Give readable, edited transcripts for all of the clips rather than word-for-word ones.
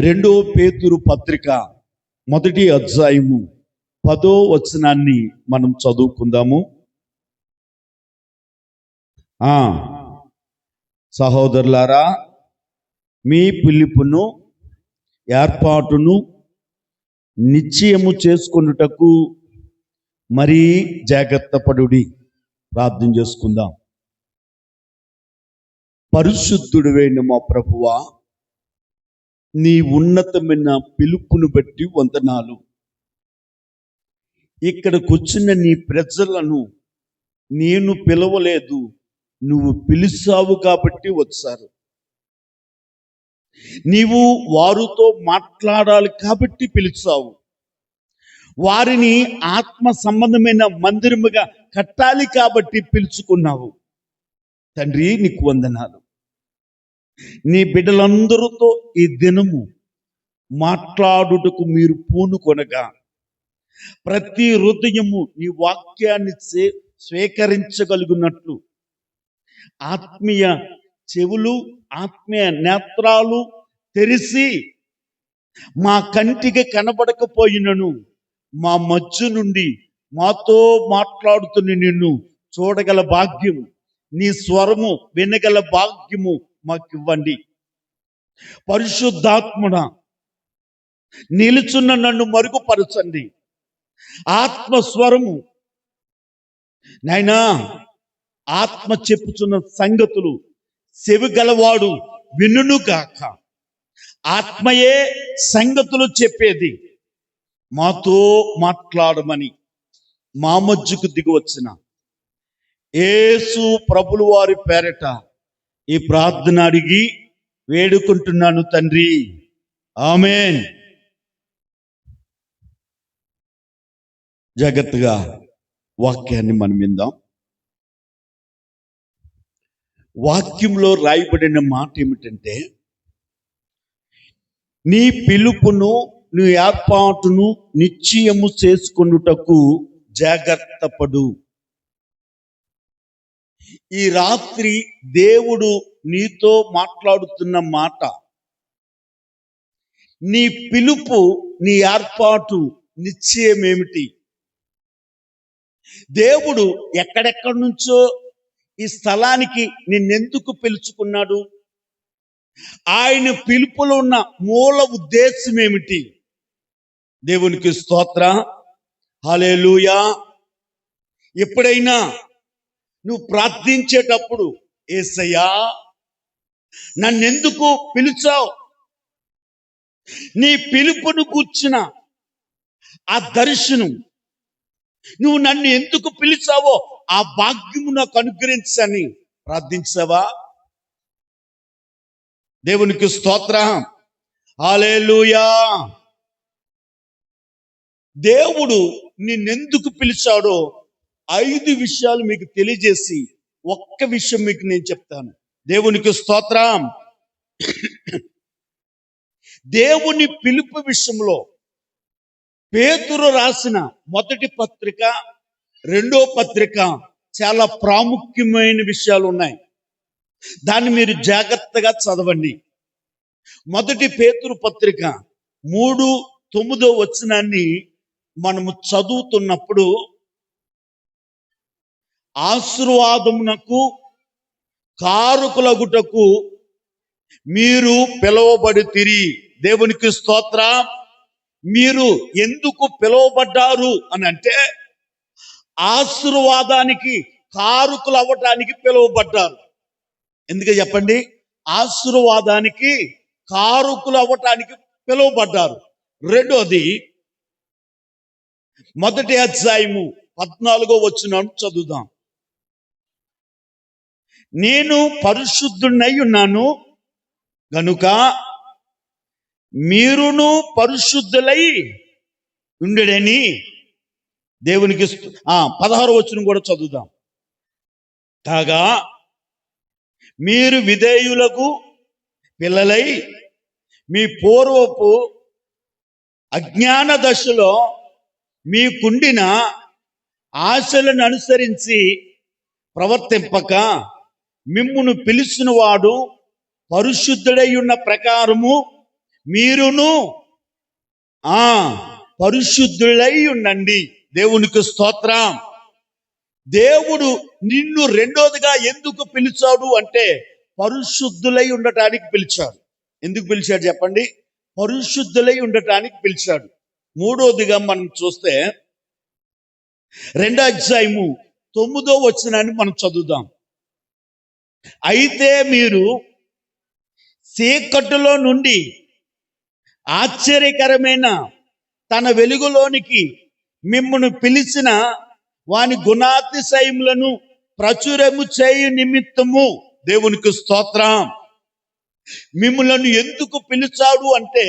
రెండో పేతురు పత్రిక మొదటి అధ్యాయము 10వ వచనాన్ని మనం చదువుకుందాము. సహోదరులారా, మీ పిలుపును ఏర్పాటును నిశ్చయము చేసుకొనుటకు మరీ జాగ్రత్త పడుడి. ప్రార్థన చేసుకుందాం. పరిశుద్ధుడైన మా ప్రభువా, నీ ఉన్నతమైన పిలుపును బట్టి వందనాలు. ఇక్కడికి వచ్చిన నీ ప్రజలను నేను పిలవలేదు, నువ్వు పిలిచావు కాబట్టి వచ్చారు. నీవు వారితో మాట్లాడాలి కాబట్టి పిలిచావు. వారిని ఆత్మ సంబంధమైన మందిరముగా కట్టాలి కాబట్టి పిలుచుకున్నావు. తండ్రి, నీకు వందనాలు. నీ బిడ్డలందరితో ఈ దినము మాట్లాడుటకు మీరు పూనుకొనగా ప్రతి హృదయము నీ వాక్యాన్ని స్వీకరించగలిగినట్లు ఆత్మీయ చెవులు, ఆత్మీయ నేత్రాలు తెరిచి మా కంటికి కనబడకపోయినను మా మధ్య నుండి మాతో మాట్లాడుతున్న నిన్ను చూడగల భాగ్యము, నీ స్వరము వినగల భాగ్యము మాకివ్వండి. పరిశుద్ధాత్మన, నిలుచున్న నన్ను మరుగుపరచండి. ఆత్మస్వరము నాయనా, ఆత్మ చెప్పుచున్న సంగతులు చెవిగలవాడు వినుగాక. ఆత్మయే సంగతులు చెప్పేది. మాతో మాట్లాడమని మా మధ్యకు దిగి వచ్చిన యేసు ప్రభుల వారి పేరట ఈ ప్రార్థన అడిగి వేడుకుంటున్నాను తండ్రి, ఆమేన్. జాగ్రత్తగా వాక్యాన్ని మనం విందాం. వాక్యంలో రాయబడిన మాట ఏమిటంటే, నీ పిలుపును నీ ఏర్పాటును నిశ్చయము చేసుకొనుటకు జాగ్రత్త పడు. ఈ రాత్రి దేవుడు నీతో మాట్లాడుతున్న మాట, నీ పిలుపు నీ ఏర్పాటు నిశ్చయమేమిటి? దేవుడు ఎక్కడెక్కడి నుంచో ఈ స్థలానికి నిన్నెందుకు పిలుచుకున్నాడు? ఆయన పిలుపులో ఉన్న మూల ఉద్దేశం ఏమిటి? దేవునికి స్తోత్ర, హల్లెలూయా. ఎప్పుడైనా నువ్వు ప్రార్థించేటప్పుడు, యేసయ్యా నన్నెందుకు పిలిచావు, నీ పిలుపును కూర్చున్న ఆ దర్శనం, నువ్వు నన్ను ఎందుకు పిలిచావో ఆ భాగ్యము నాకు అనుగ్రహించని ప్రార్థించావా? దేవునికి స్తోత్రం, హల్లెలూయా. దేవుడు నిన్నెందుకు పిలిచాడో 5 విషయాలు మీకు తెలియజేసి ఒక్క విషయం మీకు నేను చెప్తాను. దేవునికి స్తోత్రం. దేవుని పిలుపు విషయంలో పేతురు రాసిన మొదటి పత్రిక, రెండో పత్రిక చాలా ప్రాముఖ్యమైన విషయాలు ఉన్నాయి. దాన్ని మీరు జాగ్రత్తగా చదవండి. మొదటి పేతురు పత్రిక 3:9 వచనాన్ని మనము చదువుతున్నప్పుడు, ఆశీర్వాదమునకు కారకులగుటకు మీరు పిలువబడితిరి. దేవునికి స్తోత్రం. మీరు ఎందుకు పిలువబడ్డారు అని అంటే, ఆశీర్వాదానికి కారకులు అవ్వటానికి పిలువబడ్డారు. ఎందుకు చెప్పండి? ఆశీర్వాదానికి కారకులు అవ్వటానికి పిలువబడ్డారు. రెండోది, మొదటి అధ్యాయము 14వ వచనం చదువుదాం. నేను పరిశుద్ధుడై ఉన్నాను గనుక మీరును పరిశుద్ధులై ఉండడని. దేవునికి 16వ వచనం కూడా చదువుదాం. కాగా మీరు విధేయులకు పిల్లలై మీ పూర్వపు అజ్ఞాన దశలో మీకుండిన ఆశలను అనుసరించి ప్రవర్తింపక మిమ్మును పిలిచిన వాడు పరిశుద్ధుడై ఉన్న ప్రకారము మీరును ఆ పరిశుద్ధులై ఉండండి. దేవునికి స్తోత్రం. దేవుడు నిన్ను రెండోదిగా ఎందుకు పిలిచాడు అంటే పరిశుద్ధులై ఉండటానికి పిలిచాడు. ఎందుకు పిలిచాడు చెప్పండి? పరిశుద్ధులై ఉండటానికి పిలిచాడు. మూడోదిగా మనం చూస్తే 2వ అధ్యాయము 9వ వచనాన్ని మనం చదువుదాం. అయితే మీరు చీకటిలో నుండి ఆశ్చర్యకరమైన తన వెలుగులోనికి మిమ్మును పిలిచిన వాని గుణాతిశయములను ప్రచురము చేయు నిమిత్తము దేవునికి స్తోత్రం. మిమ్ములను ఎందుకు పిలిచాడు అంటే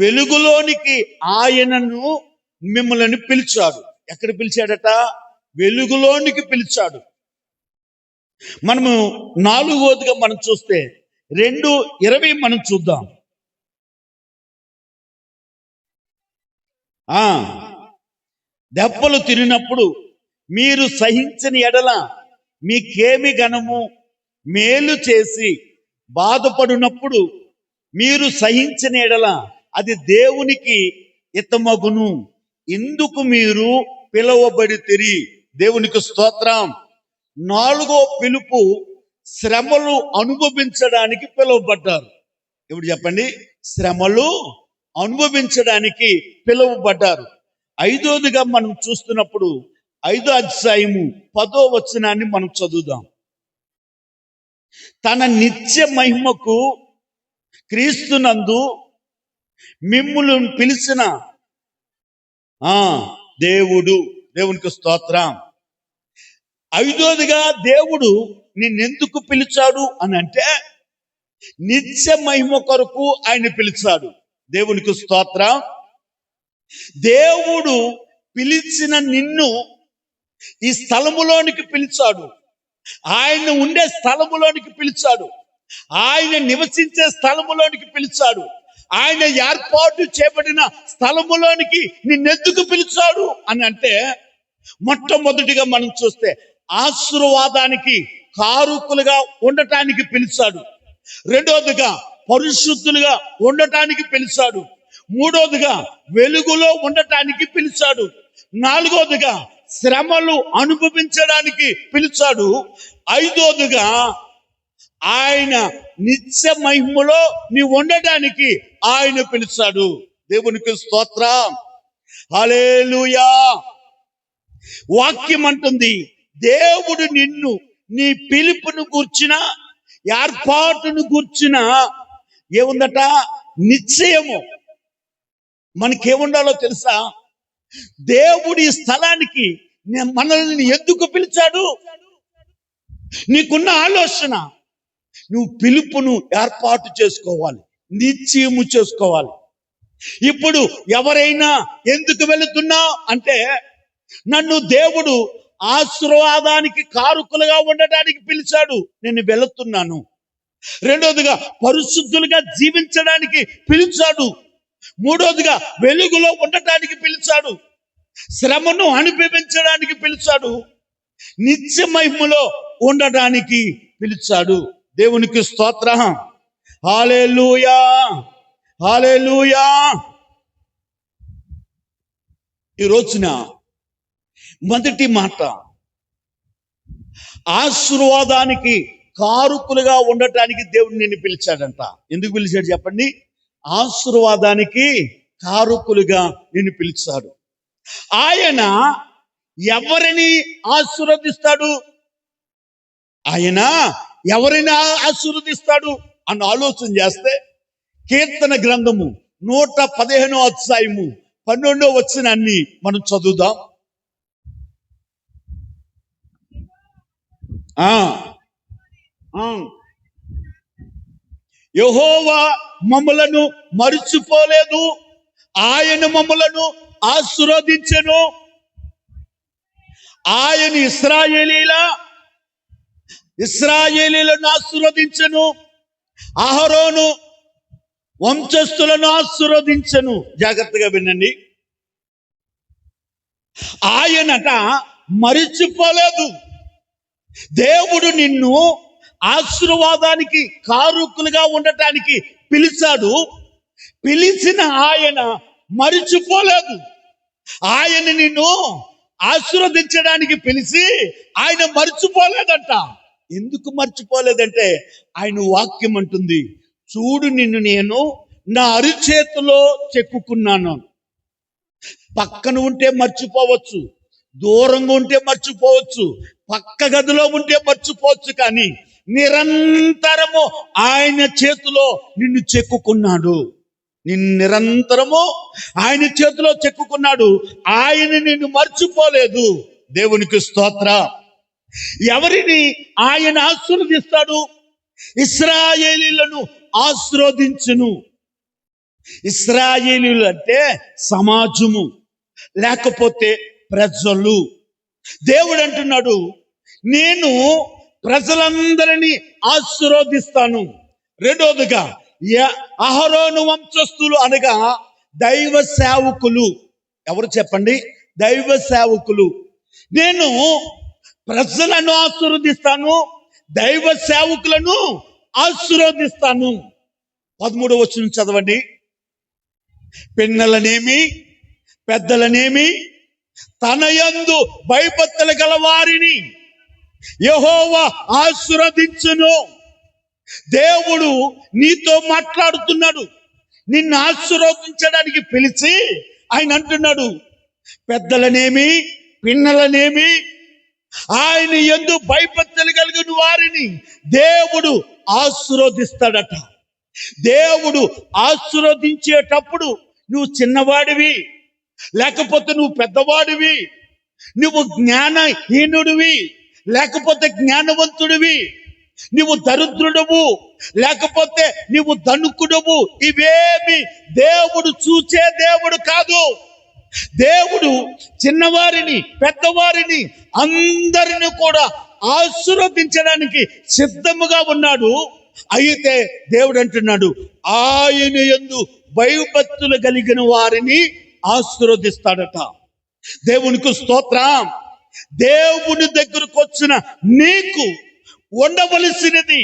వెలుగులోనికి ఆయనను మిమ్మల్ని పిలిచాడు. ఎక్కడ పిలిచాడట? వెలుగులోనికి పిలిచాడు. మనము 4వదిగా మనం చూస్తే 2:20 మనం చూద్దాం. దెబ్బలు తిరిగినప్పుడు మీరు సహించిన ఎడల మీకేమి ఘనము? మేలు చేసి బాధపడినప్పుడు మీరు సహించిన ఎడల అది దేవునికి హితమగును. ఇందుకు మీరు పిలువబడితిరి. దేవునికి స్తోత్రం. 4వ పిలుపు శ్రమలు అనుభవించడానికి పిలువబడ్డారు. ఇప్పుడు చెప్పండి, శ్రమలు అనుభవించడానికి పిలువబడ్డారు. 5వదిగా మనం చూస్తున్నప్పుడు 5వ అధ్యాయము 10వ వచనాన్ని మనం చదువుదాం. తన నిత్య మహిమకు క్రీస్తునందు మిమ్ములను పిలిచిన దేవునికి స్తోత్రం. 5వదిగా దేవుడు నిన్నెందుకు పిలిచాడు అని అంటే నిత్య మహిమ కొరకు ఆయన పిలిచాడు. దేవునికి స్తోత్రం. దేవుడు పిలిచిన నిన్ను ఈ స్థలములోనికి పిలిచాడు. ఆయన ఉండే స్థలములోనికి పిలిచాడు. ఆయన నివసించే స్థలములోనికి పిలిచాడు. ఆయన ఏర్పాటు చేయబడిన స్థలములోనికి నిన్నెందుకు పిలిచాడు అని అంటే మొట్టమొదటిగా మనం చూస్తే ఆశీర్వాదానికి కారుకులుగా ఉండటానికి పిలిచాడు. 2వదిగా పరిశుద్ధులుగా ఉండటానికి పిలిచాడు. 3వదిగా వెలుగులో ఉండటానికి పిలిచాడు. 4వదిగా శ్రమలు అనుభవించడానికి పిలిచాడు. 5వదిగా ఆయన నిత్య మహిమలో నీ ఉండడానికి ఆయన పిలిచాడు. దేవునికి స్తోత్రం. హల్లెలూయా. వాక్యం అంటుంది, దేవుడు నిన్ను నీ పిలుపును గూర్చిన ఏర్పాటును గూర్చిన ఏముందట? నిశ్చయము. మనకేముండాలో తెలుసా? దేవుడి స్థలానికి మనల్ని ఎందుకు పిలిచాడు? నీకున్న ఆలోచన, నువ్వు పిలుపును ఏర్పాటు చేసుకోవాలి, నిశ్చయము చేసుకోవాలి. ఇప్పుడు ఎవరైనా ఎందుకు వెళుతున్నావు అంటే నన్ను దేవుడు ఆశీర్వాదానికి కారుకులుగా ఉండటానికి పిలిచాడు, నేను వెళుతున్నాను. 2వదిగా పరిశుద్ధులుగా జీవించడానికి పిలిచాడు. 3వదిగా వెలుగులో ఉండటానికి పిలిచాడు. శ్రమను అనుభవించడానికి పిలిచాడు. నిత్య మహిమలో ఉండటానికి పిలిచాడు. దేవునికి స్తోత్రం. హల్లెలూయా, హల్లెలూయా. ఈ రోజున మొదటి మాట, ఆశీర్వాదానికి కారుకులుగా ఉండటానికి దేవుడు నిన్ను పిలిచాడంట. ఎందుకు పిలిచాడు చెప్పండి? ఆశీర్వాదానికి కారుకులుగా నిన్ను పిలిచాడు. ఆయన ఎవరిని ఆశీర్వదిస్తాడు? ఆయన ఎవరిని ఆశీర్వదిస్తాడు అని ఆలోచన చేస్తే కీర్తన గ్రంథము 115వ అధ్యాయము 12వ వచనాన్ని మనం చదువుదాం. యెహోవా మమ్ములను మరిచిపోలేదు, ఆయన మమ్ములను ఆశీర్వదించెను. ఆయన ఇశ్రాయేలీలను ఆశీర్వదించెను. అహరోను వంశస్థులను ఆశీర్వదించెను. జాగ్రత్తగా వినండి. ఆయనట మరిచిపోలేదు. దేవుడు నిన్ను ఆశీర్వాదానికి కారుకులుగా ఉండటానికి పిలిచాడు. పిలిచిన ఆయన మరిచిపోలేదు. ఆయన నిన్ను ఆశీర్వదించడానికి పిలిచి ఆయన మర్చిపోలేదంట. ఎందుకు మర్చిపోలేదంటే ఆయన వాక్యం అంటుంది, చూడు నిన్ను నేను నా అరిచేతిలో చెక్కుకున్నాను. పక్కన ఉంటే మర్చిపోవచ్చు, దూరంగా ఉంటే మర్చిపోవచ్చు, పక్క గదిలో ఉంటే మర్చిపోవచ్చు, కానీ నిరంతరము ఆయన చేతిలో నిన్ను చెక్కుకున్నాడు. నిన్ను నిరంతరము ఆయన చేతిలో చెక్కుకున్నాడు. ఆయన నిన్ను మర్చిపోలేదు. దేవునికి స్తోత్రం. ఎవరిని ఆయన ఆశీర్వదిస్తాడు? ఇశ్రాయేలీయులను ఆశీర్వదించును. ఇశ్రాయేలీయులు అంటే సమాజము, లేకపోతే ప్రజలు. దేవుడు అంటున్నాడు, నేను ప్రజలందరినీ ఆశీర్వదిస్తాను. రెండోదిగా అహరోను వంశస్థులు అనగా దైవ సేవకులు. ఎవరు చెప్పండి? దైవ సేవకులు. నేను ప్రజలను ఆశీర్వదిస్తాను, దైవ సేవకులను ఆశీర్వదిస్తాను. 13వ వచనం చదవండి. పిన్నలనేమి పెద్దలనేమి తన యందు భయభక్తులు గల వారిని యెహోవా ఆశీర్వదించును. దేవుడు నీతో మాట్లాడుతున్నాడు. నిన్ను ఆశీర్వదించడానికి పిలిచి ఆయన అంటున్నాడు, పెద్దలనేమి పిన్నలనేమి ఆయన యందు భయభక్తులు కలిగిన వారిని దేవుడు ఆశీర్వదిస్తాడట. దేవుడు ఆశీర్వదించేటప్పుడు నువ్వు చిన్నవాడివి, లేకపోతే నువ్వు పెద్దవాడివి, నువ్వు జ్ఞానహీనుడివి, లేకపోతే జ్ఞానవంతుడివి, నువ్వు దరిద్రుడవు, లేకపోతే నువ్వు ధనుకుడవు, ఇవేమి దేవుడు చూచే దేవుడు కాదు. దేవుడు చిన్నవారిని పెద్దవారిని అందరిని కూడా ఆశీర్వదించడానికి సిద్ధముగా ఉన్నాడు. అయితే దేవుడు అంటున్నాడు, ఆయన యందు భయభక్తులు కలిగిన వారిని ఆశీర్వదిస్తాడట. దేవునికి స్తోత్రం. దేవుని దగ్గరకు వచ్చిన నీకు ఉండవలసినది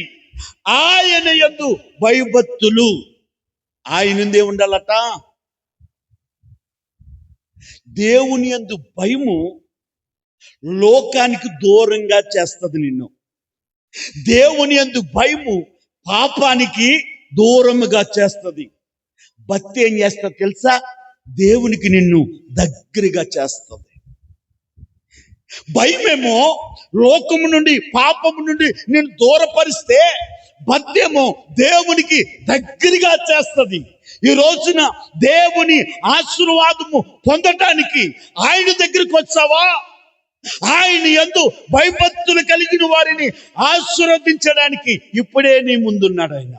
ఆయన యందు భయభక్తులు. ఆయనందే ఉండాలట. దేవుని యందు భయము లోకానికి దూరంగా చేస్తుంది నిన్ను. దేవుని యందు భయము పాపానికి దూరముగా చేస్తుంది. భక్తి ఏం చేస్తుంది తెలుసా? దేవునికి నిన్ను దగ్గరగా చేస్తుంది. భయమేమో లోకము నుండి పాపము నుండి నిన్ను దూరపరిస్తే, భక్తేమో దేవునికి దగ్గరగా చేస్తుంది. ఈ రోజున దేవుని ఆశీర్వాదము పొందటానికి ఆయన దగ్గరికి వచ్చావా? ఆయన యందు భయభక్తులు కలిగిన వారిని ఆశీర్వదించడానికి ఇప్పుడే నీ ముందున్నాడు ఆయన.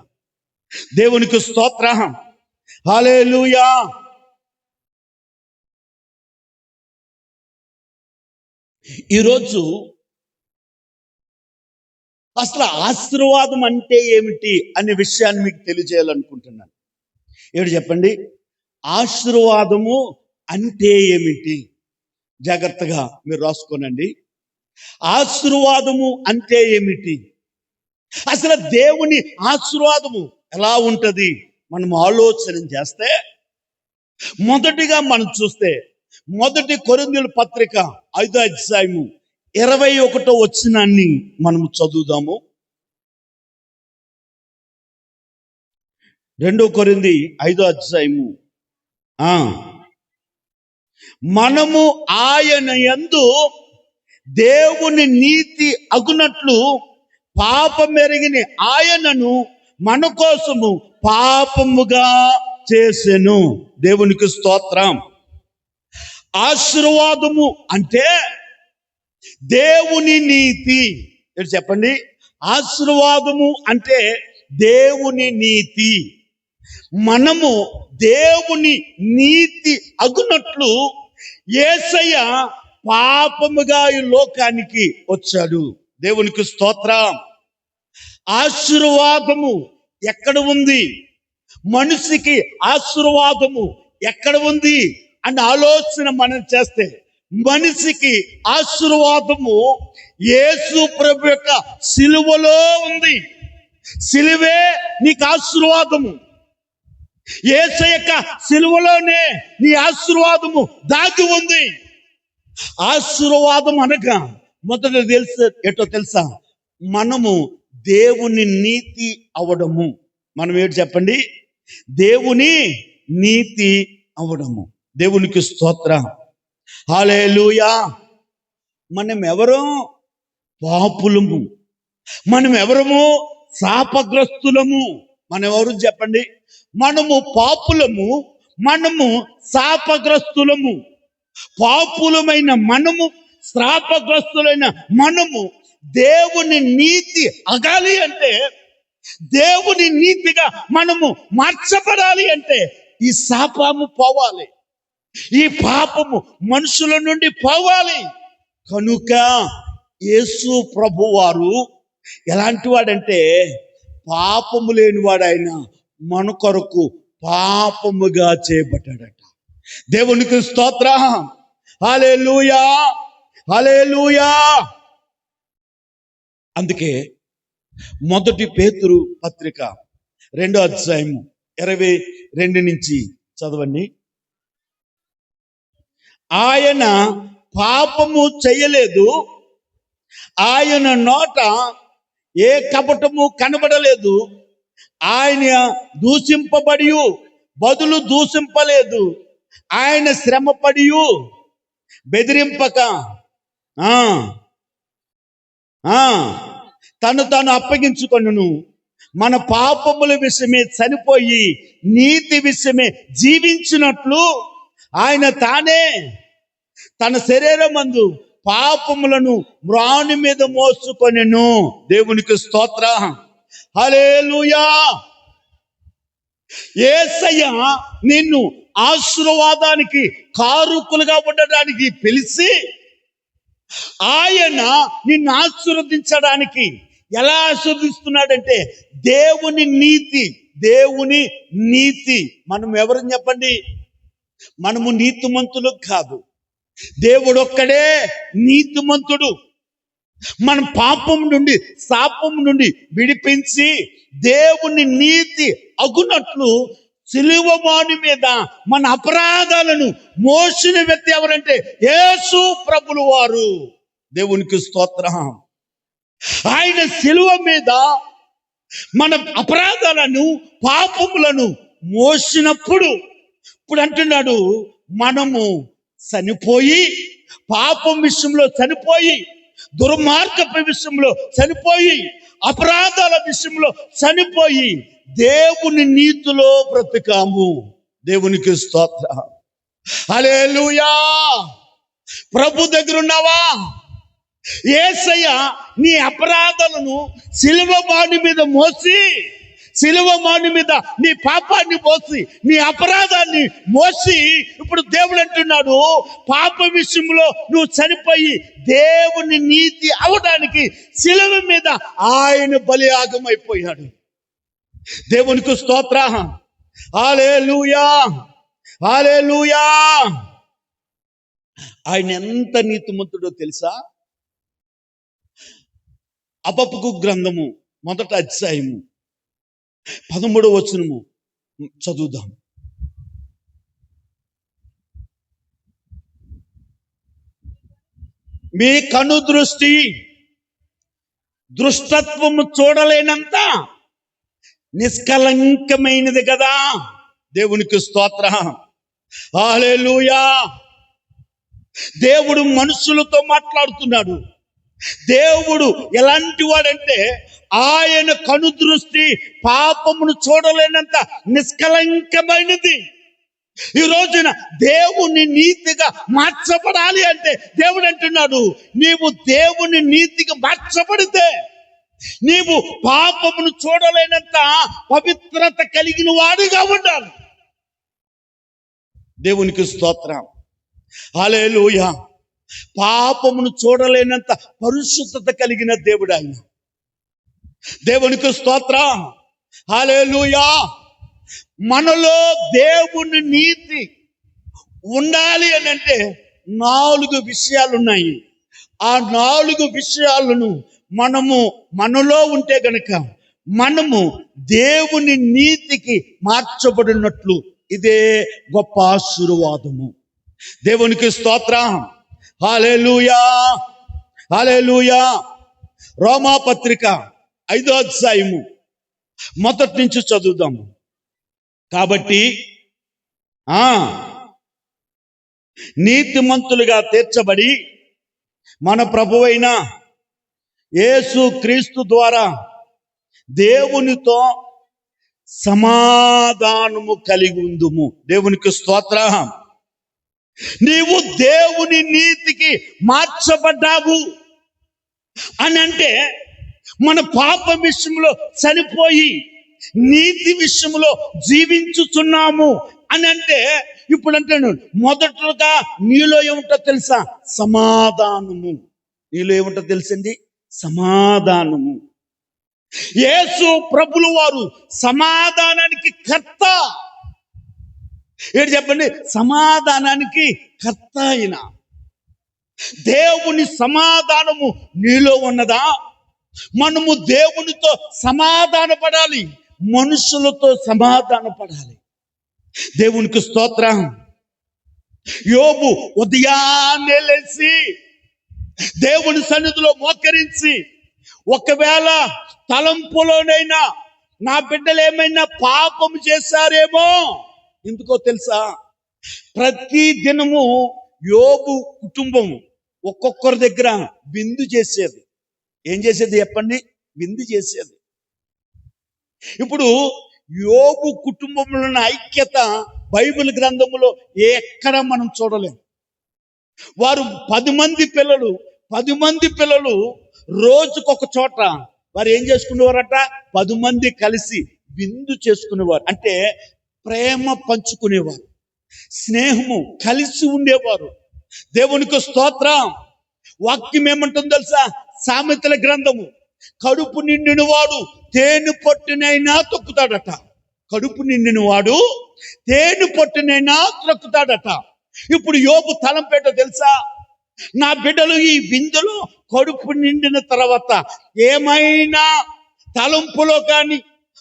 దేవునికి స్తోత్రం. హల్లెలూయా. ఈరోజు అసలు ఆశీర్వాదం అంటే ఏమిటి అనే విషయాన్ని మీకు తెలియజేయాలనుకుంటున్నాను. ఏమిటి చెప్పండి? ఆశీర్వాదము అంటే ఏమిటి? జాగ్రత్తగా మీరు రాసుకోనండి. ఆశీర్వాదము అంటే ఏమిటి? అసలు దేవుని ఆశీర్వాదము ఎలా ఉంటది మనం ఆలోచన చేస్తే, మొదటిగా మనం చూస్తే మొదటి కొరింథీయుల పత్రిక 5వ అధ్యాయము 21వ వచనాన్ని మనము చదువుదాము. 2 కొరింథీ 5వ అధ్యాయము. మనము ఆయన యందు దేవుని నీతి అగునట్లు పాపమెరిగిన ఆయనను మన కోసము పాపముగా చేసెను. దేవునికి స్తోత్రం. ఆశీర్వాదము అంటే దేవుని నీతి. చెప్పండి, ఆశీర్వాదము అంటే దేవుని నీతి. మనము దేవుని నీతి అగునట్లు యేసయ్య పాపముగా ఈ లోకానికి వచ్చాడు. దేవునికి స్తోత్రం. ఆశీర్వాదము ఎక్కడ ఉంది? మనిషికి ఆశీర్వాదము ఎక్కడ ఉంది అని ఆలోచన మనం చేస్తే మనిషికి ఆశీర్వాదము యేసు ప్రభు యొక్క సిలువలో ఉంది. సిలువే నీకు ఆశీర్వాదము. యేసు యొక్క సిలువలోనే నీ ఆశీర్వాదము దాగి ఉంది. ఆశీర్వాదం అనగా మొదట తెలుసా, మనము దేవుని నీతి అవడము. మనం ఏంటి చెప్పండి? దేవుని నీతి అవడము. దేవునికి స్తోత్రం. హల్లెలూయా. మనం ఎవరు? పాపులము. మనం ఎవరము? శాపగ్రస్తులము. మనం ఎవరు చెప్పండి? మనము పాపులము, మనము శాపగ్రస్తులము. పాపులమైన మనము, శాపగ్రస్తులైన మనము దేవుని నీతి అగాలి అంటే, దేవుని నీతిగా మనము మార్చబడాలి అంటే ఈ శాపము పోవాలి, ఈ పాపము మనుషుల నుండి పోవాలి. కనుక యేసు ప్రభు వారు ఎలాంటి వాడంటే, పాపము లేనివాడు ఆయన మన కొరకు పాపముగా చేయబడ్డాడట. దేవునికి స్తోత్రం. హల్లెలూయా, హల్లెలూయా. అందుకే మొదటి పేతురు పత్రిక 2వ అధ్యాయము 22 నుంచి చదవండి. ఆయన పాపము చేయలేదు, ఆయన నోట ఏ కపటము కనబడలేదు, ఆయన దూషింపబడి బదులు దూషింపలేదు, ఆయన శ్రమపడి బెదిరింపక తను అప్పగించుకొనును. మన పాపముల విషయమే చనిపోయి నీతి విషయమే జీవించినట్లు ఆయన తానే తన శరీరమందు పాపములను మ్రాణి మీద మోసుకొనెను. దేవునికి స్తోత్రం. హల్లెలూయా. యేసయ్య నిన్ను ఆశీర్వాదానికి కారకులుగా ఉండడానికి పిలిచి, ఆయన నిన్ను ఆశీర్వదించడానికి ఎలా ఆశీర్వదిస్తున్నాడంటే దేవుని నీతి. దేవుని నీతి. మనం ఎవరని చెప్పండి? మనము నీతిమంతులు కాదు, దేవుడు ఒక్కడే నీతిమంతుడు. మన పాపం నుండి, శాపం నుండి విడిపించి దేవుని నీతి అగునట్లు సిలువమాను మీద మన అపరాధాలను మోసిన వ్యక్తి ఎవరంటే యేసు ప్రభులు వారు. దేవునికి స్తోత్రం. ఆయన సిలువ మీద మన అపరాధాలను, పాపములను మోసినప్పుడు ఇప్పుడు అంటున్నాడు, మనము చనిపోయి, పాపం విషయంలో చనిపోయి, దుర్మార్గపు విషయంలో చనిపోయి, అపరాధాల విషయంలో చనిపోయి దేవుని నీతిలో బ్రతికాము. దేవునికి స్తోత్రం. హల్లెలూయా. ప్రభు దగ్గర ఉన్నావా? యేసయ్య నీ అపరాధాలను సిలువమాను మీద మోసి, సిలువమాను మీద నీ పాపాన్ని మోసి, నీ అపరాధాన్ని మోసి, ఇప్పుడు దేవుడు అంటున్నాడు, పాప విషయంలో నువ్వు చనిపోయి దేవుని నీతి అవడానికి సిలువ మీద ఆయన బలియాగం అయిపోయాడు. దేవునికి స్తోత్రం. హల్లెలూయా, హల్లెలూయా. ఆయన ఎంత నీతిమంతుడో తెలుసా? హబక్కూకు గ్రంథము 1వ అధ్యాయము 13వ వచనము చదువుదాం. మీ కను దృష్టి దృష్టత్వము చూడలేనంత నిష్కలంకమైనది కదా. దేవునికి స్తోత్రం. హల్లెలూయా. దేవుడు మనుషులతో మాట్లాడుతున్నాడు. దేవుడు ఎలాంటి వాడంటే, ఆయన కను దృష్టి పాపమును చూడలేనంత నిష్కలంకమైనది. ఈ రోజున దేవుని నీతిగా మార్చబడాలి అంటే దేవుడు అంటున్నాడు, నీవు దేవుని నీతిగా మార్చబడితే నీవు పాపమును చూడలేనంత పవిత్రత కలిగిన వాడిగా ఉండాలి. దేవునికి స్తోత్రం. హల్లెలూయా. పాపమును చూడలేనంత పరిశుద్ధత కలిగిన దేవుడు ఆయన. దేవునికి స్తోత్రం. హల్లెలూయా. మనలో దేవుని నీతి ఉండాలి అని అంటే 4 విషయాలు ఉన్నాయి. ఆ 4 విషయాలను మనలో ఉంటే గనక మనము దేవుని నీతికి మార్చబడినట్లు. ఇదే గొప్ప ఆశీర్వాదము. దేవునికి స్తోత్రం. హల్లెలూయా, హల్లెలూయా. రోమాపత్రిక 5వ అధ్యాయము మొదటి నుంచి చదువుదాము. కాబట్టి నీతిమంతులుగా తీర్చబడి మన ప్రభువైన యేసు క్రీస్తు ద్వారా దేవునితో సమాధానము కలిగి ఉందుము. దేవునికి స్తోత్రం. నీవు దేవుని నీతికి మార్చబడ్డావు అని అంటే మన పాప విషయంలో చనిపోయి నీతి విషయంలో జీవించుచున్నాము అని అంటే, ఇప్పుడు అంటాను మొదటగా నీలో ఏముంటో తెలుసా? సమాధానము. నీలో ఏముంటో తెలుసండి? సమాధానము. యేసు ప్రభులు వారు సమాధానానికి కర్త. ఏంటి చెప్పండి? సమాధానానికి కర్త అయిన దేవుని సమాధానము నీలో ఉన్నదా? మనము దేవునితో సమాధాన పడాలి, మనుషులతో సమాధాన పడాలి. దేవునికి స్తోత్రం. యోబు ఉదయాన్నే లేచి దేవుని సన్నిధిలో మోకరించి, ఒకవేళ తలంపులోనైనా నా బిడ్డలు ఏమైనా పాపం చేశారేమో. ఎందుకో తెలుసా? ప్రతి దినము యోబు కుటుంబం ఒక్కొక్కరి దగ్గర విందు చేసేది. ఏం చేసేది చెప్పండి? విందు చేసేది. ఇప్పుడు యోబు కుటుంబంలో ఉన్న ఐక్యత బైబిల్ గ్రంథములో ఎక్కడ మనం చూడలేము. వారు 10 మంది పిల్లలు రోజుకొక చోట వారు ఏం చేసుకునేవారట? 10 మంది కలిసి విందు చేసుకునేవారు. అంటే ప్రేమ పంచుకునేవారు, స్నేహము, కలిసి ఉండేవారు. దేవునికి స్తోత్రం. వాక్యం ఏమంటుందో తెలుసా? సామెతల గ్రంథము, కడుపు నిండిన వాడు తేనె పట్టునైనా తొక్కుతాడట. కడుపు నిండిన వాడు తేనె పట్టునైనా త్రొక్కుతాడట. ఇప్పుడు యోబు తలంపేటో తెలుసా? నా బిడ్డలు ఈ విందులో కడుపు నిండిన తర్వాత ఏమైనా తలంపులో కానీ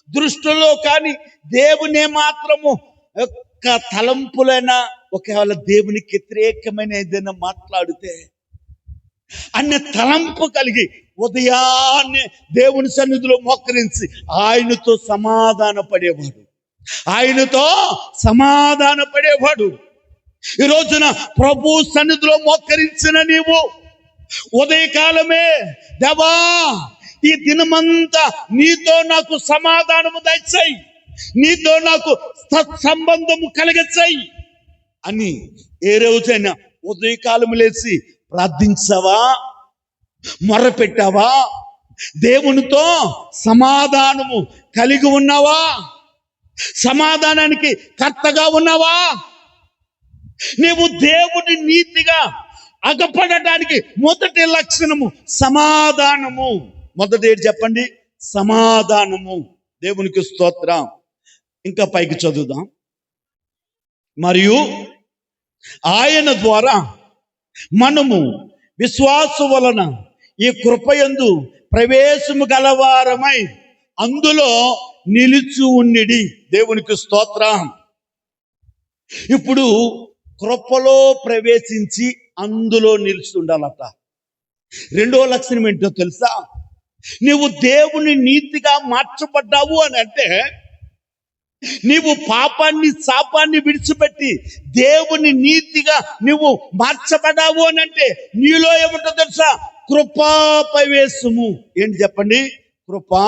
దృష్టిలో కానీ దేవుని మాత్రము యొక్క తలంపులైనా ఒకవేళ దేవునికి వ్యతిరేకమైన ఏదైనా మాట్లాడితే అన్న తలంపు కలిగి ఉదయాన్నే దేవుని సన్నిధిలో మోకరించి ఆయనతో సమాధాన పడేవాడు. ఈ రోజున ప్రభు సన్నిధిలో మోకరించిన నీవు ఉదయకాలమే, దేవా ఈ దినమంతా నీతో నాకు సమాధానము దయచేయి, నీతో నాకు సత్సంబంధము కలగచేయి అని ఏ రోజైనా ఉదయకాలము లేచి ప్రార్థించావా? మొర్రపెట్టావా? దేవునితో సమాధానము కలిగి ఉన్నావా? సమాధానానికి కర్తగా ఉన్నావా? నీవు దేవుని నీతిగా అగపడటానికి మొదటి లక్షణము సమాధానము. మొదటి ఏంటి చెప్పండి? సమాధానము. దేవునికి స్తోత్రం. ఇంకా పైకి చదువుదాం. మరియు ఆయన ద్వారా మనము విశ్వాసం వలన ఈ కృపయందు ప్రవేశము గలవారమై అందులో నిలిచి ఉండిడి. దేవునికి స్తోత్రం. ఇప్పుడు కృపలో ప్రవేశించి అందులో నిలిచి ఉండాలట. 2వ లక్షణం ఏంటో తెలుసా? నీవు దేవుని నీతిగా మార్చబడ్డావు అని అంటే, నీవు పాపాన్ని శాపాన్ని విడిచిపెట్టి దేవుని నీతిగా నువ్వు మార్చబడ్డావు అని అంటే నీలో ఏమిటో తెలుసా? కృపా ప్రవేశము. ఏంటి చెప్పండి? కృపా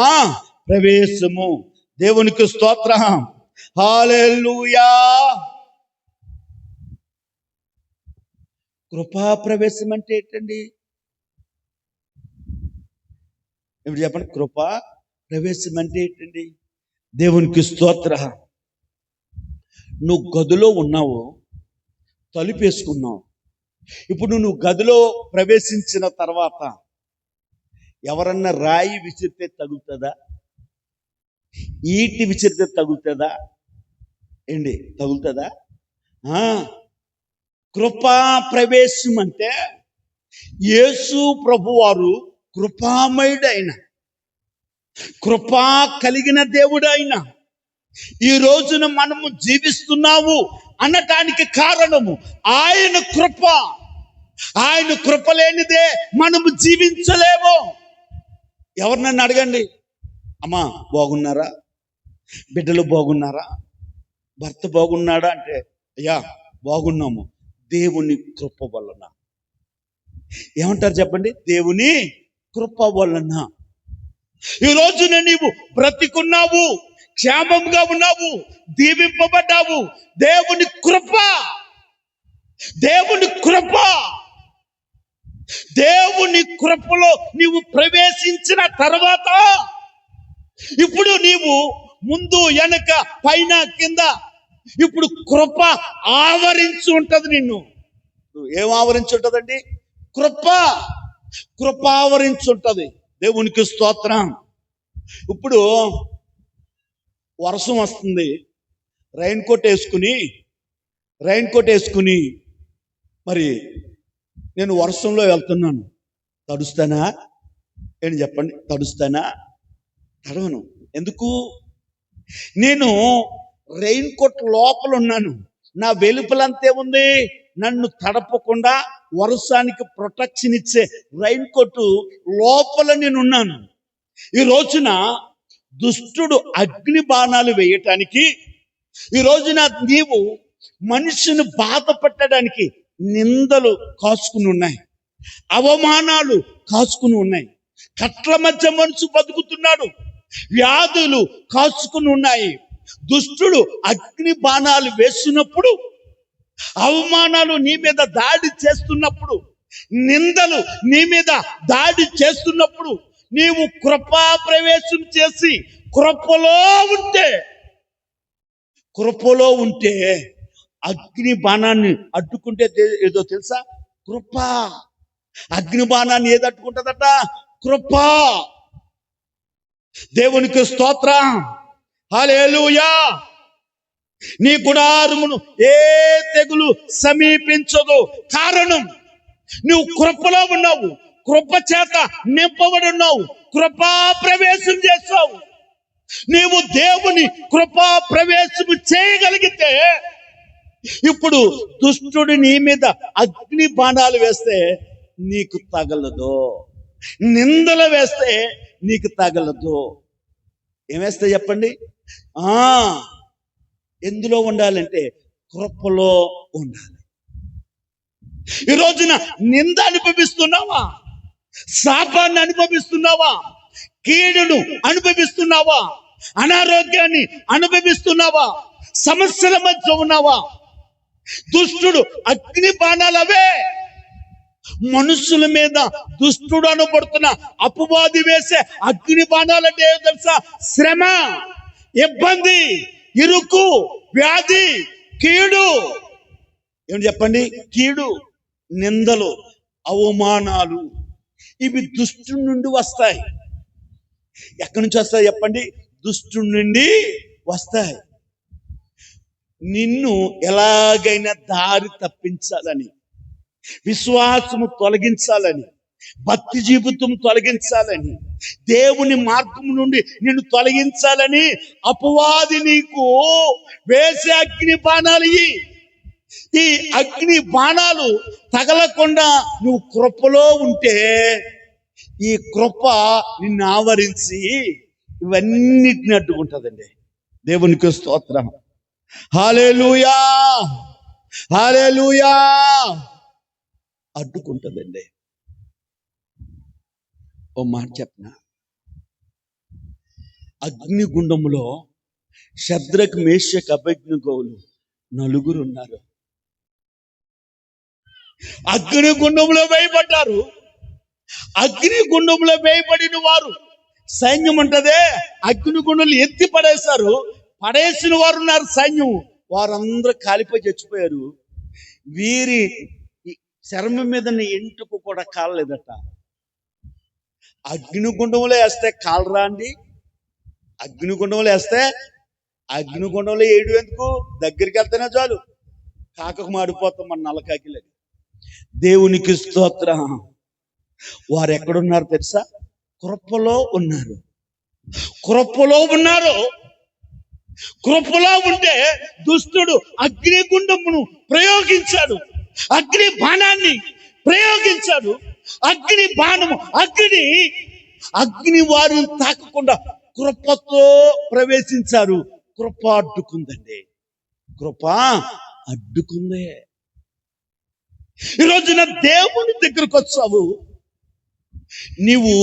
ప్రవేశము. దేవునికి స్తోత్రం. హల్లెలూయా. కృపా ప్రవేశం అంటే ఏంటండి? ఏమిటి చెప్పండి? కృపా ప్రవేశం అంటే ఏంటండి? దేవునికి స్తోత్ర. నువ్వు గదిలో ఉన్నావు, తలుపేసుకున్నావు. ఇప్పుడు నువ్వు గదిలో ప్రవేశించిన తర్వాత ఎవరన్నా రాయి విసిరితే తగులుతుందా? ఈటి విసిరితే తగులుతుందా? ఏంటి తగులుతుందా? కృపా ప్రవేశం అంటే యేసు ప్రభువారు కృపామయుడైన, కృపా కలిగిన దేవుడైన ఈ రోజున మనము జీవిస్తున్నాము అనటానికి కారణము ఆయన కృప. ఆయన కృప లేనిదే మనము జీవించలేము. ఎవరినన్నా అడగండి, అమ్మా బాగున్నారా, బిడ్డలు బాగున్నారా, భర్త బాగున్నాడా అంటే, అయ్యా బాగున్నాము దేవుని కృప వలన. ఏమంటారు చెప్పండి? దేవుని కృప వలన. ఈ రోజున నీవు బ్రతికున్నావు, క్షేమంగా ఉన్నావు, దీవింపబడ్డావు. దేవుని కృప, దేవుని కృప. దేవుని కృపలో నీవు ప్రవేశించిన తర్వాత ఇప్పుడు నీవు ముందు వెనక పైన కింద ఇప్పుడు కృప ఆవరించి ఉంటది నిన్ను. ఏం ఆవరించి ఉంటదండి? కృప. కృప ఆవరించి ఉంటది. దేవునికి స్తోత్రం. ఇప్పుడు వర్షం వస్తుంది, రైన్ కోట్ వేసుకుని మరి నేను వర్షంలో వెళ్తున్నాను, తడుస్తానా? ఏంటి చెప్పండి, తడుస్తానా? తడవను. ఎందుకు? నేను రెయిన్ కోట్ లోపల ఉన్నాను. నా వెలుపలంతే ఉంది, నన్ను తడపకుండా వర్షానికి ప్రొటెక్షన్ ఇచ్చే రైన్ కోట్ లోపల నేను ఉన్నాను. ఈ రోజున దుష్టుడు అగ్ని బాణాలు వేయటానికి, ఈ రోజున నీవు మనిషిని బాధ పెట్టడానికి నిందలు కాచుకుని ఉన్నాయి, అవమానాలు కాచుకుని ఉన్నాయి, కట్ల మధ్య మనసు బతుకుతున్నాడు, వ్యాధులు కాచుకుని ఉన్నాయి. దుష్టుడు అగ్ని బాణాలు వేస్తున్నప్పుడు, అవమానాలు నీ మీద దాడి చేస్తున్నప్పుడు, నిందలు నీ మీద దాడి చేస్తున్నప్పుడు నీవు కృపా ప్రవేశం చేసి కృపలో ఉంటే అగ్ని బాణాన్ని అడ్డుకుంటే ఏదో తెలుసా? కృప. అగ్ని బాణాన్ని ఏది అడ్డుకుంటుందట? కృప. దేవునికి స్తోత్రం. హల్లెలూయా. నీ గుడారమును ఏ తెగులు సమీపించదు. కారణం నువ్వు కృపలో ఉన్నావు, కృప చేత నింపబడి ఉన్నావు, కృపా ప్రవేశం చేస్తావు. నీవు దేవుని కృపా ప్రవేశం చేయగలిగితే ఇప్పుడు దుష్టుడు నీ మీద అగ్ని బాణాలు వేస్తే నీకు తగలదు, నిందలు వేస్తే నీకు తగలదు. ఏమేస్తే చెప్పండి? ఎందులో ఉండాలంటే కృపలో ఉండాలి. ఈ రోజున నింద అనుభవిస్తున్నావా? శాపాన్ని అనుభవిస్తున్నావా? కీడును అనుభవిస్తున్నావా? అనారోగ్యాన్ని అనుభవిస్తున్నావా? సమస్యల మధ్య ఉన్నావా? దుష్టుడు అగ్ని బాణాలు అవే. మనుషుల మీద దుష్టుడు అనబడుతున్న అపవాది వేసే అగ్ని బాణాలు అంటే ఏదో తెలుసా? శ్రమ, ఇబ్బంది, ఇరుకు, వ్యాధి, కీడు. ఏమిటి చెప్పండి? కీడు, నిందలు, అవమానాలు, ఇవి దుష్టుడి నుండి వస్తాయి. ఎక్కడి నుంచి వస్తాయి చెప్పండి? దుష్టుడి నుండి వస్తాయి. నిన్ను ఎలాగైనా దారి తప్పించాలని, విశ్వాసము తొలగించాలని, భక్తి జీవితం తొలగించాలని, దేవుని మార్గం నుండి నిన్ను తొలగించాలని అపవాది నీకు వేసే అగ్ని బాణాలు. ఈ అగ్ని బాణాలు తగలకుండా నువ్వు కృపలో ఉంటే ఈ కృప నిన్ను ఆవరించి ఇవన్నిటిని అడ్డుకుంటుందండి. దేవునికి స్తోత్రం. హల్లెలూయా, హల్లెలూయా. అడ్డుకుంటుందండి. ఓ మాట చెప్పనా? అగ్నిగుండములో శద్రక్, మేషక్, అబేద్నెగోలు నలుగురు ఉన్నారు. అగ్నిగుండంలో వేయబడ్డారు. అగ్నిగుండంలో వేయబడిన వారు సైన్యం ఉంటదే, అగ్నిగుండంలో ఎత్తి పడేశారు. పడేసిన వారు ఉన్నారు సైన్యం, వారందరూ కాలిపోయి చచ్చిపోయారు. వీరి చర్మం మీద ఎంటుకు కూడా కాలలేదట. అగ్నిగుండంలో వేస్తే కాలరా అండి? అగ్నిగుండంలో వేస్తే, అగ్నిగుండంలో ఏడు ఎందుకు? దగ్గరికి వెళ్తేనే చాలు కాకకు మాడిపోతాం మన నల్లకాకిలేదు. దేవునికి స్తోత్రం. వారు ఎక్కడున్నారు తెలుసా? కృపలో ఉన్నారు. కృపలో ఉన్నారు. కృపలో ఉంటే దుష్టుడు అగ్నిగుండమును ప్రయోగించాడు, అగ్ని బాణాన్ని ప్రయోగించాడు. అగ్ని బాణము అగ్ని వారిని తాకకుండా కృపతో ప్రవేశించారు. కృప అడ్డుకుందండి. కృప అడ్డుకుందే. ఈరోజున దేవుని దగ్గరకు వచ్చావు, నీవు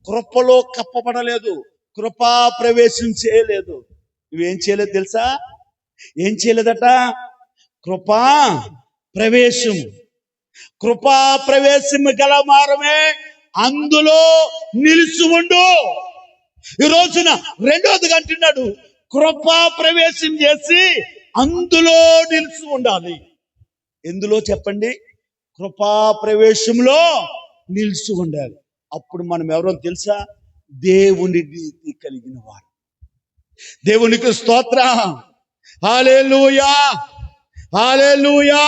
కృపలో కప్పబడలేదు, కృపా ప్రవేశం చేయలేదు. నువ్వేం చేయలేదు తెలుసా? ఏం చేయలేదట? కృపా ప్రవేశం. కృపా ప్రవేశం గల మారమే అందులో నిలిచి ఉండు. ఈ రోజున రెండోదిగా అంటున్నాడు, కృపా ప్రవేశం చేసి అందులో నిలిచి ఉండాలి. ఎందులో చెప్పండి? కృపా ప్రవేశంలో నిలిచి ఉండాలి. అప్పుడు మనం ఎవరో తెలుసా? దేవుని నీతి కలిగిన వారు. దేవునికి స్తోత్రం. హల్లెలూయా, హల్లెలూయా.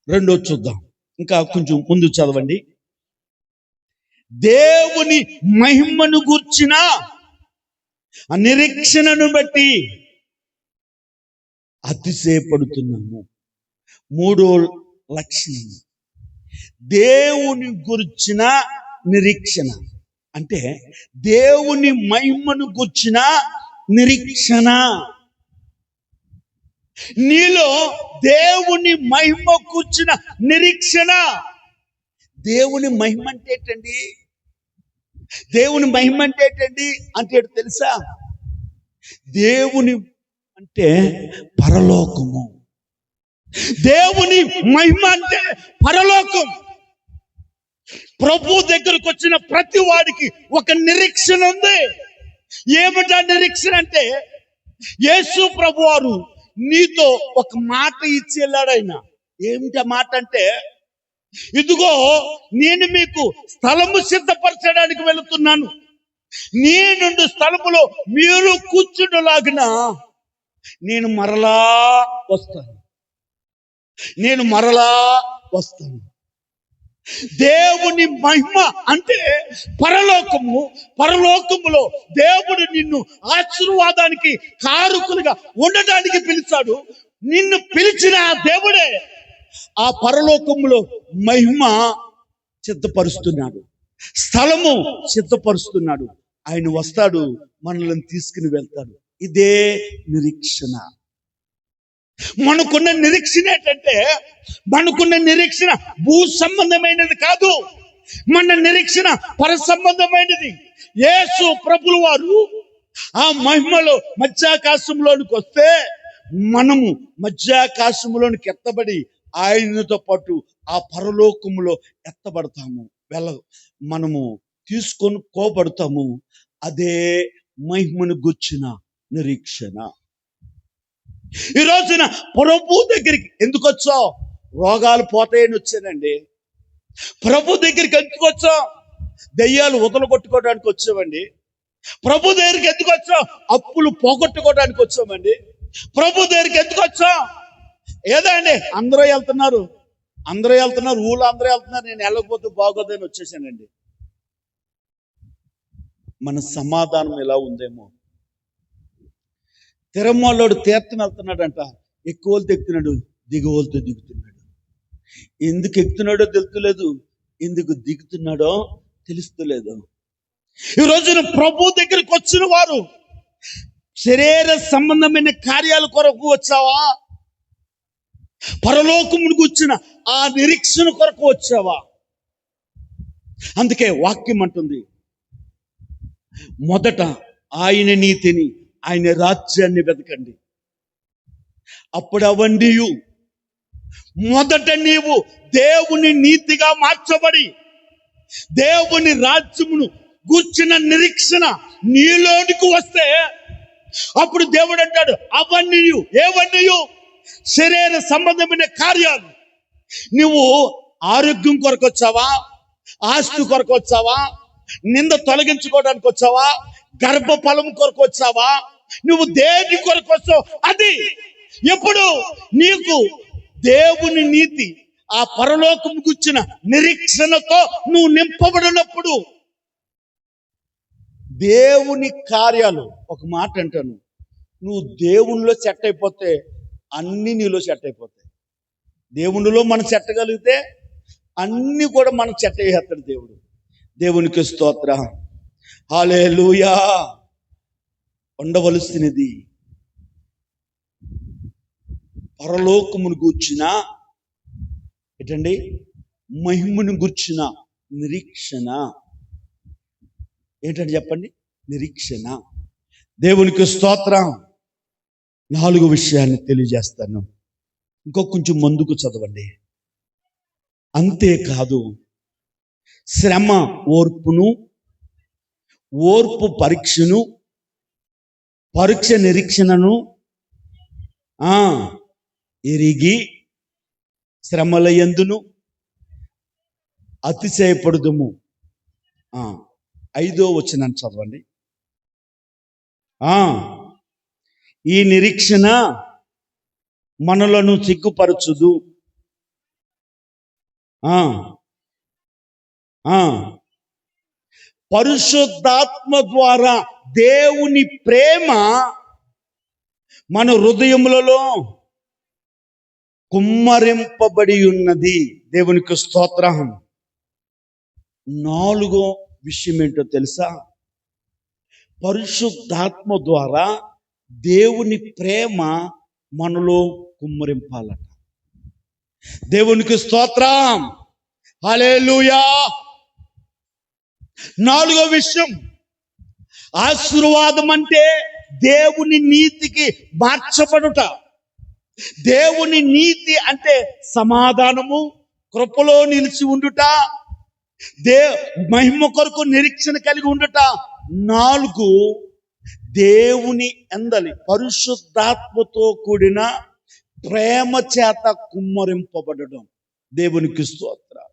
రెండో చూద్దాం, ఇంకా కొంచెం ముందు చదవండి. దేవుని మహిమను గూర్చిన నిరీక్షణను బట్టి అతిశయపడుతున్నాము. మూడో లక్షణం, దేవుని గురించిన నిరీక్షణ. అంటే దేవుని మహిమను గూర్చిన నిరీక్షణ. నీలో దేవుని మహిమ కూర్చిన నిరీక్షణ. దేవుని మహిమ అంటే ఏంటండి? దేవుని మహిమ అంటే ఏంటండి అంటే తెలుసా? దేవుని అంటే పరలోకము. దేవుని మహిమ అంటే పరలోకం. ప్రభు దగ్గరకు వచ్చిన ప్రతి వాడికి ఒక నిరీక్షణ ఉంది. ఏమిటా నిరీక్షణ అంటే, యేసు ప్రభు వారు నీతో ఒక మాట ఇచ్చి వెళ్ళాడు. ఆయన ఏమిటా మాట అంటే, ఇదిగో నేను మీకు స్థలము సిద్ధపరచడానికి వెళుతున్నాను, నేనుండు స్థలములో మీరు కూర్చుండలాగిన నేను మరలా వస్తాను. దేవుని మహిమ అంటే పరలోకము. పరలోకములో దేవుడు నిన్ను ఆశీర్వాదానికి కారకులుగా ఉండడానికి పిలిచాడు. నిన్ను పిలిచిన దేవుడే ఆ పరలోకములో మహిమ సిద్ధపరుస్తున్నాడు, స్థలము సిద్ధపరుస్తున్నాడు. ఆయన వస్తాడు, మనల్ని తీసుకుని వెళ్తాడు. ఇదే నిరీక్షణ. మనకున్న నిరీక్షణ ఏంటంటే, మనకున్న నిరీక్షణ భూ సంబంధమైనది కాదు. మన నిరీక్షణ పర సంబంధమైనది. యేసు ప్రభుల వారు ఆ మహిమలో మధ్యాకాశంలోనికి వస్తే, మనము మధ్యాకాశంలోనికి ఎత్తబడి ఆయనతో పాటు ఆ పరలోకములో ఎత్తబడతాము, మనము తీసుకొని కోబడతాము. అదే మహిమను గుర్చిన నిరీక్షణ. ఈ రోజున ప్రభు దగ్గరికి ఎందుకు వచ్చావు? రోగాలు పోతాయని వచ్చానండి. ప్రభు దగ్గరికి ఎందుకు వచ్చావు? దెయ్యాలు వదలగొట్టుకోవడానికి వచ్చామండి. ప్రభు దగ్గరికి ఎందుకు వచ్చావు? అప్పులు పోగొట్టుకోవడానికి వచ్చామండి. ప్రభు దగ్గరికి ఎందుకు వచ్చావు? ఏదండి అందరూ వెళ్తున్నారు, ఊళ్ళో అందరూ వెళ్తున్నారు, నేను వెళ్ళకపోతే బాగోదని వచ్చేసానండి. మన సమాధానం ఎలా ఉందేమో. తిరుమలోడు తీర్థం వెళ్తున్నాడంట, ఎక్కువలతో ఎక్కుతున్నాడు, దిగువలతో దిగుతున్నాడు. ఎందుకు ఎక్కుతున్నాడో తెలుస్తలేదు, ఎందుకు దిగుతున్నాడో తెలుస్తలేదు. ఈ రోజున ప్రభు దగ్గరికి వచ్చిన వారు శరీర సంబంధమైన కార్యాల కొరకు వచ్చావా? పరలోకమునికి వచ్చిన ఆ నిరీక్షణ కొరకు వచ్చావా? అందుకే వాక్యం అంటుంది, మొదట ఆయన నీతిని, ఆయన రాజ్యాన్ని వెతకండి, అప్పుడు అవండి. మొదట నీవు దేవుని నీతిగా మార్చబడి దేవుని రాజ్యమును గూర్చిన నిరీక్షణ నీలోనికి వస్తే, అప్పుడు దేవుడు అంటాడు, అవన్నీ ఏవన్నీ శరీర సంబంధమైన కార్యాలు. నువ్వు ఆరోగ్యం కొరకు వచ్చావా? ఆస్తి కొరకు వచ్చావా? నింద తొలగించుకోవడానికి వచ్చావా? గర్భఫలం కొరకు వచ్చావా? నువ్వు దేని కొరకు వచ్చావు? అది ఎప్పుడు నీకు దేవుని నీతి, ఆ పరలోకం గుచ్చిన నిరీక్షణతో నువ్వు నింపబడినప్పుడు, దేవుని కార్యాలు, ఒక మాట అంటాను, నువ్వు దేవునిలో సెట్ అయిపోతే అన్ని నీలో సెట్ అయిపోతాయి. దేవునిలో మనం చెట్టగలిగితే అన్ని కూడా మనం చెట్ట చేస్తాడు దేవుడు. దేవునికి స్తోత్రం. హల్లెలూయా. ఉండవలసినది పరలోకమును గూర్చిన ఏంటండి, మహిమను గూర్చిన నిరీక్షణ. ఏంటంటే చెప్పండి, నిరీక్షణ. దేవునికి స్తోత్రం. 4 విషయాన్ని తెలియజేస్తాను. కొంచెం ముందుకు చదవండి. అంతేకాదు, శ్రమ ఓర్పును, ఓర్పు పరీక్షను, పరీక్ష నిరీక్షణను ఎరిగి శ్రమల యందును అతిశయపడుదుము. 5వ వచనాన్ని చదవండి. ఈ నిరీక్షణ మనలను సిగ్గుపరచుదు. పరిశుద్ధాత్మ ద్వారా దేవుని ప్రేమ మన హృదయములలో కుమ్మరింపబడి ఉన్నది. దేవునికి స్తోత్రం. 4వ విషయం ఏంటో తెలుసా? పరిశుద్ధాత్మ ద్వారా దేవుని ప్రేమ మనలో కుమ్మరింపాలట. దేవునికి స్తోత్రం. హల్లెలూయా. 4వ విషయం, ఆశీర్వాదం అంటే దేవుని నీతికి మార్చబడుట. దేవుని నీతి అంటే సమాధానము, కృపలో నిలిచి ఉండుట, మహిమ కొరకు నిరీక్షణ కలిగి ఉండుట. 4, దేవుని అందలి పరిశుద్ధాత్మతో కూడిన ప్రేమ చేత కుమ్మరింపబడడం. దేవునికి స్తోత్రం.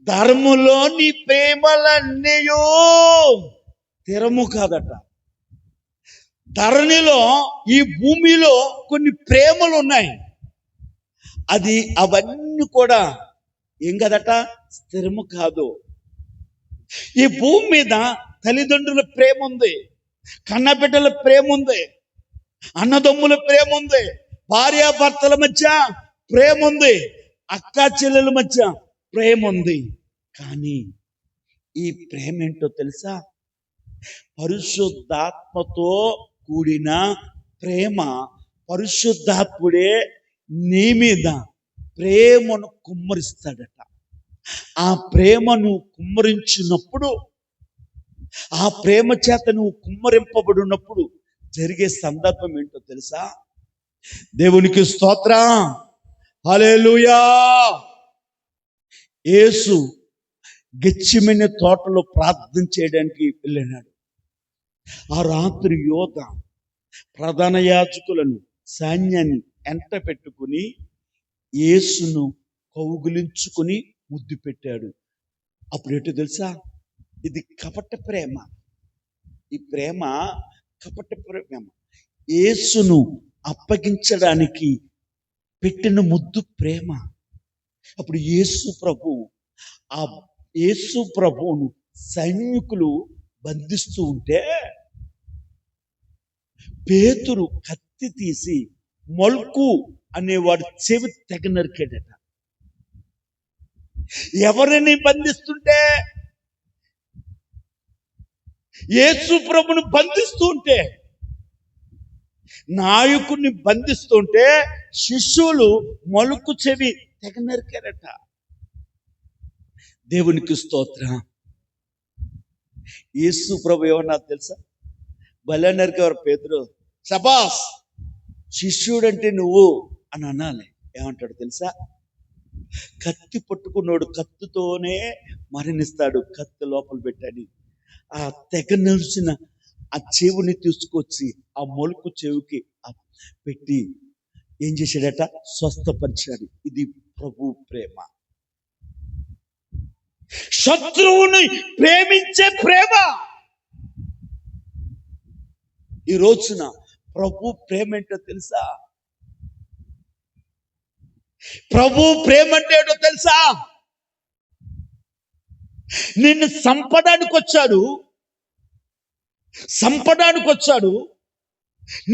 ధర్మలోని ప్రేమలన్నయో స్థిరము కాదట. ధరణిలో, ఈ భూమిలో కొన్ని ప్రేమలు ఉన్నాయి. అవన్నీ కూడా ఏం కదట, స్థిరము కాదు. ఈ భూమి మీద తల్లిదండ్రుల ప్రేమ ఉంది, కన్నబిడ్డల ప్రేమ ఉంది, అన్నదమ్ముల ప్రేమ ఉంది, భార్యాభర్తల మధ్య ప్రేమ ఉంది, అక్కా చెల్లెల మధ్య ప్రేమ ఉంది. కానీ ఈ ప్రేమ ఏంటో తెలుసా? పరిశుద్ధాత్మతో కూడిన ప్రేమ. పరిశుద్ధాత్ముడే నీ మీద ప్రేమను కుమ్మరిస్తాడట. ఆ ప్రేమను కుమ్మరించినప్పుడు, ఆ ప్రేమ చేత నువ్వు కుమ్మరింపబడినప్పుడు జరిగే సందర్భం ఏంటో తెలుసా? దేవునికి స్తోత్రం. హల్లెలూయా. యేసు గెత్సేమనే తోటలో ప్రార్థన చేయడానికి వెళ్ళినాడు. ఆ రాత్రి యోధ ప్రధాన యాజకులను, సైన్యాన్ని ఎంట పెట్టుకుని యేసును కౌగిలించుకుని ముద్దు పెట్టాడు. అప్పుడు ఏంటో తెలుసా? ఇది కపట ప్రేమ. ఈ ప్రేమ కపట ప్రేమ. యేసును అప్పగించడానికి పెట్టిన ముద్దు ప్రేమ. అప్పుడు యేసు ప్రభువును సైనికులు బంధిస్తూ ఉంటే పేతురు కత్తి తీసి మల్కు అనేవాడు చెవి తెగ నరికాడట. ఎవరిని బంధిస్తుంటే? యేసు ప్రభుని బంధిస్తూ ఉంటే, నాయకుడిని బంధిస్తుంటే శిష్యులు మలుకు చెవి తెగ నరికారట. దేవునికి స్తోత్రం. యేసు ప్రభు ఏమన్నా తెలుసా? భలే నరికేవారు పేతురు. శబాస్, శిష్యుడంటే నువ్వు అని అనాలి. ఏమంటాడు తెలుసా? కత్తి పట్టుకున్నాడు, కత్తితోనే మరణిస్తాడు, కత్తి లోపల పెట్టాడు. ఆ తెగ నరిచిన ఆ చెవుని తీసుకొచ్చి ఆ మొలుకు చెవికి పెట్టి ఏం చేశాడట? స్వస్థపరిచాడు. ఇది ప్రభు ప్రేమ. శత్రువుని ప్రేమించే ప్రేమ. ఈ రోజున ప్రభు ప్రేమ ఏంటో తెలుసా? ప్రభు ప్రేమ అంటే ఏంటో తెలుసా? నిన్ను చంపడానికి వచ్చాడు.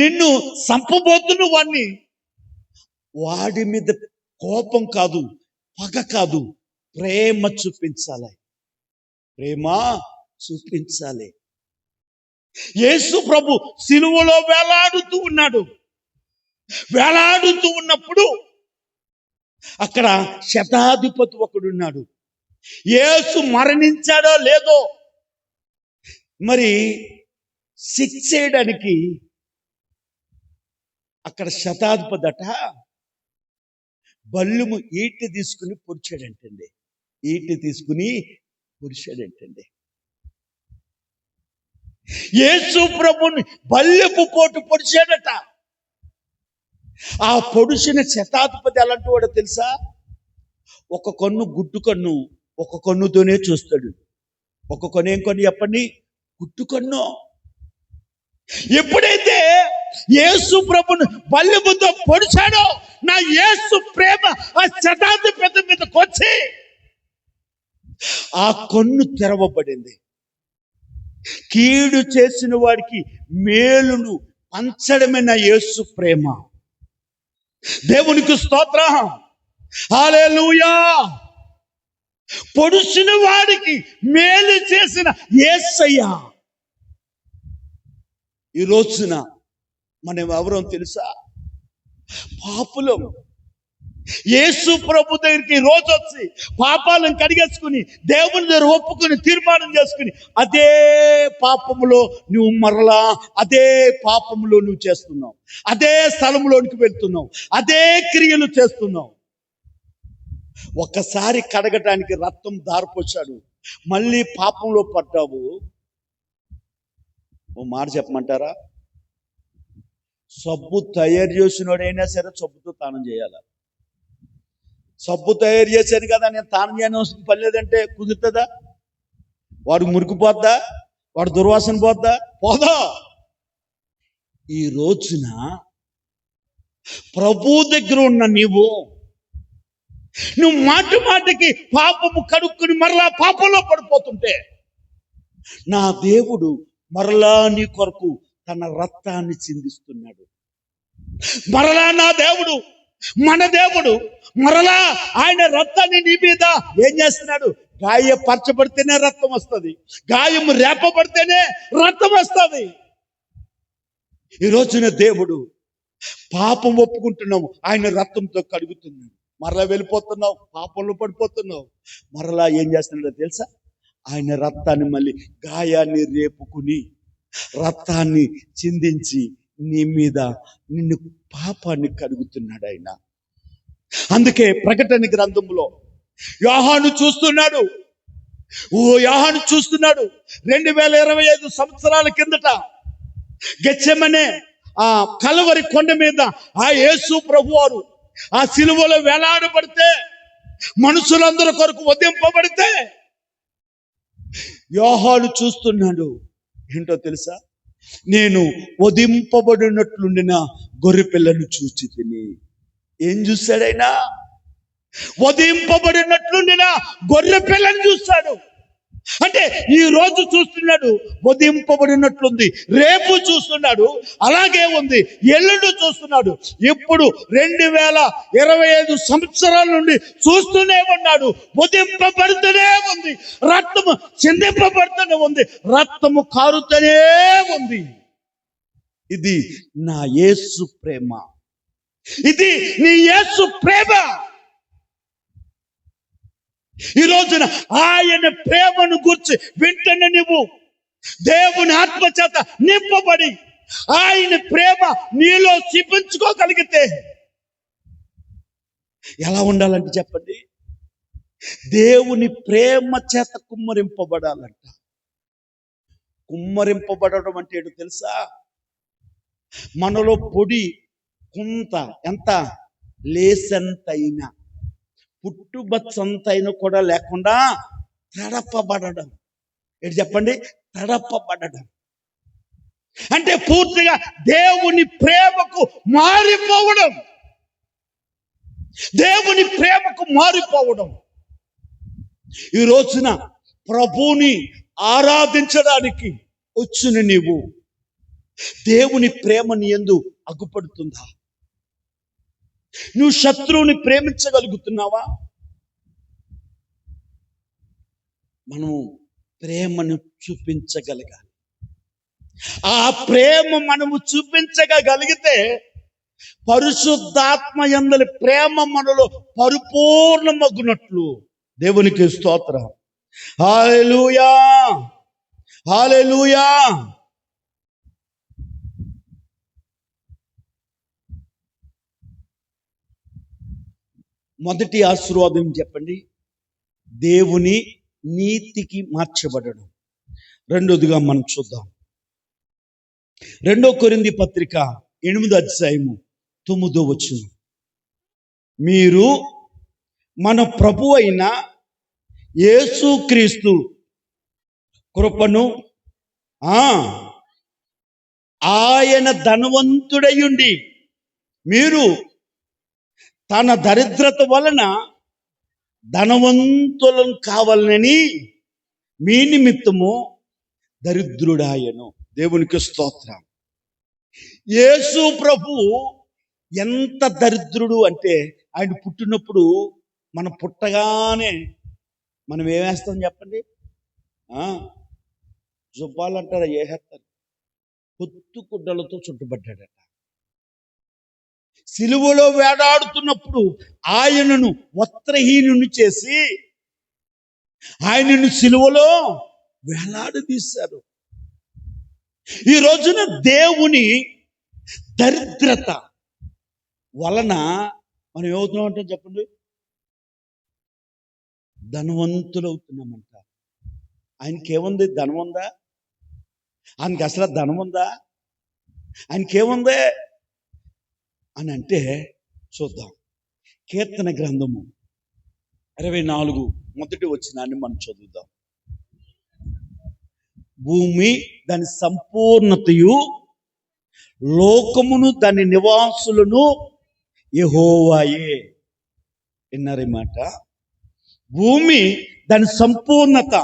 నిన్ను చంపబోతున్న వాడి మీద కోపం కాదు, పగ కాదు, ప్రేమ చూపించాలి. యేసు ప్రభు సిలువలో వేలాడుతూ ఉన్నప్పుడు అక్కడ శతాధిపతి ఒకడున్నాడు. యేసు మరణించాడో లేదో మరి శిక్ష చేయడానికి అక్కడ శతాధిపతి బల్లుము ఈటి తీసుకుని పొడిచాడంటండి. యేసు ప్రభుని బల్లెపు పోటు పొడిచాడట. ఆ పొడిచిన శతాధిపతి ఎలాంటి వాడో తెలుసా? ఒక కన్ను గుడ్డు కన్ను, ఒక కన్నుతోనే చూస్తాడు. ఒక కన్ను ఏం కన్ను చెప్పండి? గుడ్డు కన్ను. ఎప్పుడైతే యేసు ప్రభుని బల్లెముతో పొడిచాడో నా యేసు ప్రేమ ఆ శతాధిపతి మీదకి వచ్చి ఆ కన్ను తెరవబడింది. కీడు చేసిన వాడికి మేలును పంచడమే నా యేసు ప్రేమ. దేవునికి స్తోత్రం, హల్లెలూయా. పొడిచిన వాడికి మేలు చేసిన యేసయ్య. ఈ రోజున మనం ఎవరో తెలుసా? పాపులం. యేసు ప్రభు దగ్గరికి రోజు వచ్చి పాపాలను కడిగేసుకుని దేవుని దగ్గర ఒప్పుకుని తీర్మానం చేసుకుని అదే పాపములో నువ్వు మరలా అదే పాపములో నువ్వు చేస్తున్నావు, అదే స్థలంలోనికి వెళ్తున్నావు, అదే క్రియలు చేస్తున్నావు. ఒకసారి కడగటానికి రక్తం దారిపోచాడు, మళ్ళీ పాపంలో పడ్డావు. ఓ మాట చెప్పమంటారా? సబ్బు తయారు చేసినోడైనా సరే సబ్బుతో తానం చేయాలి. సబ్బు తయారు చేశాను కదా నేను తానం చేయవలసిన పని లేదంటే కుదురుతుందా? వాడు మురికిపోద్దా? వాడు దుర్వాసన పోదా? ఈ రోజున ప్రభు దగ్గర ఉన్న నువ్వు మాటికి పాపము కడుక్కుని మరలా పాపంలో పడిపోతుంటే నా దేవుడు మరలా నీ కొరకు తన రక్తాన్ని చిందిస్తున్నాడు. మరలా నా దేవుడు, మన దేవుడు మరలా ఆయన రక్తాన్ని నీ మీద ఏం చేస్తున్నాడు? గాయపరచబడితేనే రక్తం వస్తుంది, గాయం రేపబడితేనే రక్తం వస్తుంది. ఈ రోజున దేవుడు పాపం ఒప్పుకుంటున్నావు, ఆయన రక్తంతో కడుగుతున్నాడు. మరలా వెళ్ళిపోతున్నావు, పాపంలో పడిపోతున్నావు. మరలా ఏం చేస్తున్నాడో తెలుసా? ఆయన రక్తాన్ని మళ్ళీ గాయాన్ని రేపుకుని రక్తాన్ని చిందించి నీ మీద నిన్ను పాపాన్ని కడుగుతున్నాడు ఆయన. అందుకే ప్రకటన గ్రంథంలో యోహాను చూస్తున్నాడు 2025 సంవత్సరాల కిందట గెత్సెమనే ఆ కల్వరి కొండ మీద ఆ యేసు ప్రభువారు ఆ సిలువలో వేలాడబడితే, మనుషులందరి కొరకు వధింపబడితే యోహాను చూస్తున్నాడు. ఏంటో తెలుసా? నేను వధింపబడినట్లుండిన గొర్రె పిల్లను చూచి తిని. ఏం చూశాడైనా? వధింపబడినట్లుండిన గొర్రె పిల్లని చూస్తాడు. అంటే ఈ రోజు చూస్తున్నాడు, వధింపబడినట్లుంది. రేపు చూస్తున్నాడు, అలాగే ఉంది. ఎల్లుండి చూస్తున్నాడు. ఇప్పుడు 2025 సంవత్సరాల నుండి చూస్తూనే ఉన్నాడు. వధింపబడుతూనే ఉంది, రక్తము చిందింపబడుతూనే ఉంది, రక్తము కారుతూనే ఉంది. ఇది నా యేసు ప్రేమ, ఇది నీ యేసు ప్రేమ. ఈ రోజున ఆయన ప్రేమను గురించి వింటనే నువ్వు దేవుని ఆత్మచేత నింపబడి ఆయన ప్రేమ నీలో చూపించుకోగలిగితే ఎలా ఉండాలంటే చెప్పండి, దేవుని ప్రేమ చేత కుమ్మరింపబడాలంట. కుమ్మరింపబడడం అంటే ఏంటో తెలుసా? మనలో పొడి కొంత ఎంత లేసంతైనా పుట్టుబచ్చంతైనా కూడా లేకుండా తడపబడడం. ఏంటి చెప్పండి? తడపబడడం. అంటే పూర్తిగా దేవుని ప్రేమకు మారిపోవడం. దేవుని ప్రేమకు మారిపోవడం. ఈ రోజున ప్రభువుని ఆరాధించడానికి వచ్చిన నీవు దేవుని ప్రేమ నీ యందు అగ్గుపడుతుందా? నువ్వు శత్రువుని ప్రేమించగలుగుతున్నావా? మనము ప్రేమను చూపించగలగాలి. ఆ ప్రేమ మనము చూపించగలిగితే పరిశుద్ధాత్మ యందలి ప్రేమ మనలో పరిపూర్ణమగునట్లు. దేవునికి స్తోత్రం. హల్లెలూయా, హల్లెలూయా. మొదటి ఆశీర్వాదం చెప్పండి, దేవుని నీతికి మార్చబడడం. రెండోదిగా మనం చూద్దాం, 2 కొరింథీ పత్రిక 8వ అధ్యాయము 9వ వచనం. మీరు మన ప్రభు అయిన యేసుక్రీస్తు కృపను ఆయన ధనవంతుడయుండి మీరు తన దరిద్రత వలన ధనవంతులను కావాలని మీ నిమిత్తము దరిద్రుడాయను. దేవునికి స్తోత్రం. యేసు ప్రభు ఎంత దరిద్రుడు అంటే, ఆయన పుట్టినప్పుడు మనం పుట్టగానే మనం ఏమేస్తాం చెప్పండి? జుబ్బాలు అంటారా, ఏహేస్తారు? పొత్తు గుడ్డలతో చుట్టుపడ్డాడట. సిలువలో వేలాడుతున్నప్పుడు ఆయనను వస్త్రహీనుని చేసి ఆయనను సిలువలో వేలాడదీశారు. ఈ రోజున దేవుని దరిద్రత వలన మనం ఏమవుతున్నాం అంటే చెప్పండి, ధనవంతులు అవుతున్నామంట. ఆయనకేముంది? ధనం ఉందా? ఆయనకి అసలు ధనం ఉందా? ఆయనకేముంది అని అంటే చూద్దాం. కీర్తన గ్రంథము 24 మొదటి వచనాన్ని మనం చదువుదాం. భూమి దాని సంపూర్ణతయు లోకమును దాని నివాసులను యెహోవాయే. విన్నారే మాట? భూమి దాని సంపూర్ణత,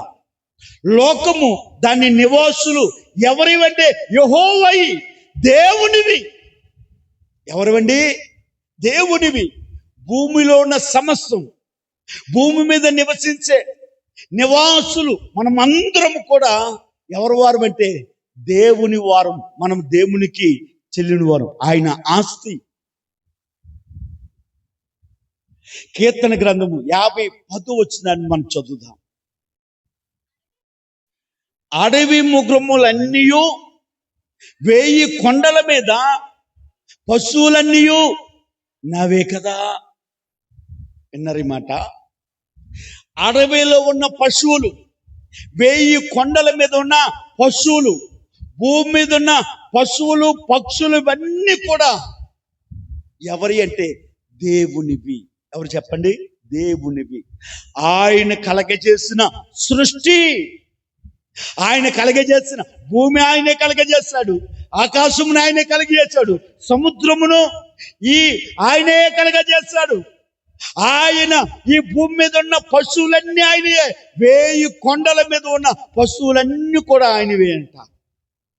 లోకము దాని నివాసులు ఎవరివంటే యెహోవాయి, దేవునివి. ఎవరివండి? దేవునివి. భూమిలో ఉన్న సమస్తం, భూమి మీద నివసించే నివాసులు మనమందరం కూడా ఎవరి వారు అంటే దేవుని వారం. మనం దేవునికి చెల్లిన వారం, ఆయన ఆస్తి. కీర్తన గ్రంథము 50:10 వచనాన్ని మనం చదువుదాం. అడవి మృగములన్నీ 1000 కొండల మీద పశువులన్నీ నావే కదా. విన్నరి మాట? అడవిలో ఉన్న పశువులు, 1000 కొండల మీద ఉన్న పశువులు, భూమి మీద ఉన్న పశువులు, పక్షులు, ఇవన్నీ కూడా ఎవరి అంటే దేవునివి. ఎవరు చెప్పండి? దేవునివి. ఆయన కలగజేసిన సృష్టి, ఆయన కలగజేసిన భూమి ఆయనే కలగజేస్తాడు, ఆకాశమును ఆయనే కలగజేస్తాడు, సముద్రమును ఆయనే కలగజేస్తాడు. ఆయన ఈ భూమి మీద ఉన్న పశువులన్నీ ఆయనే. 1000 కొండల మీద ఉన్న పశువులన్నీ కూడా ఆయనవే అంట.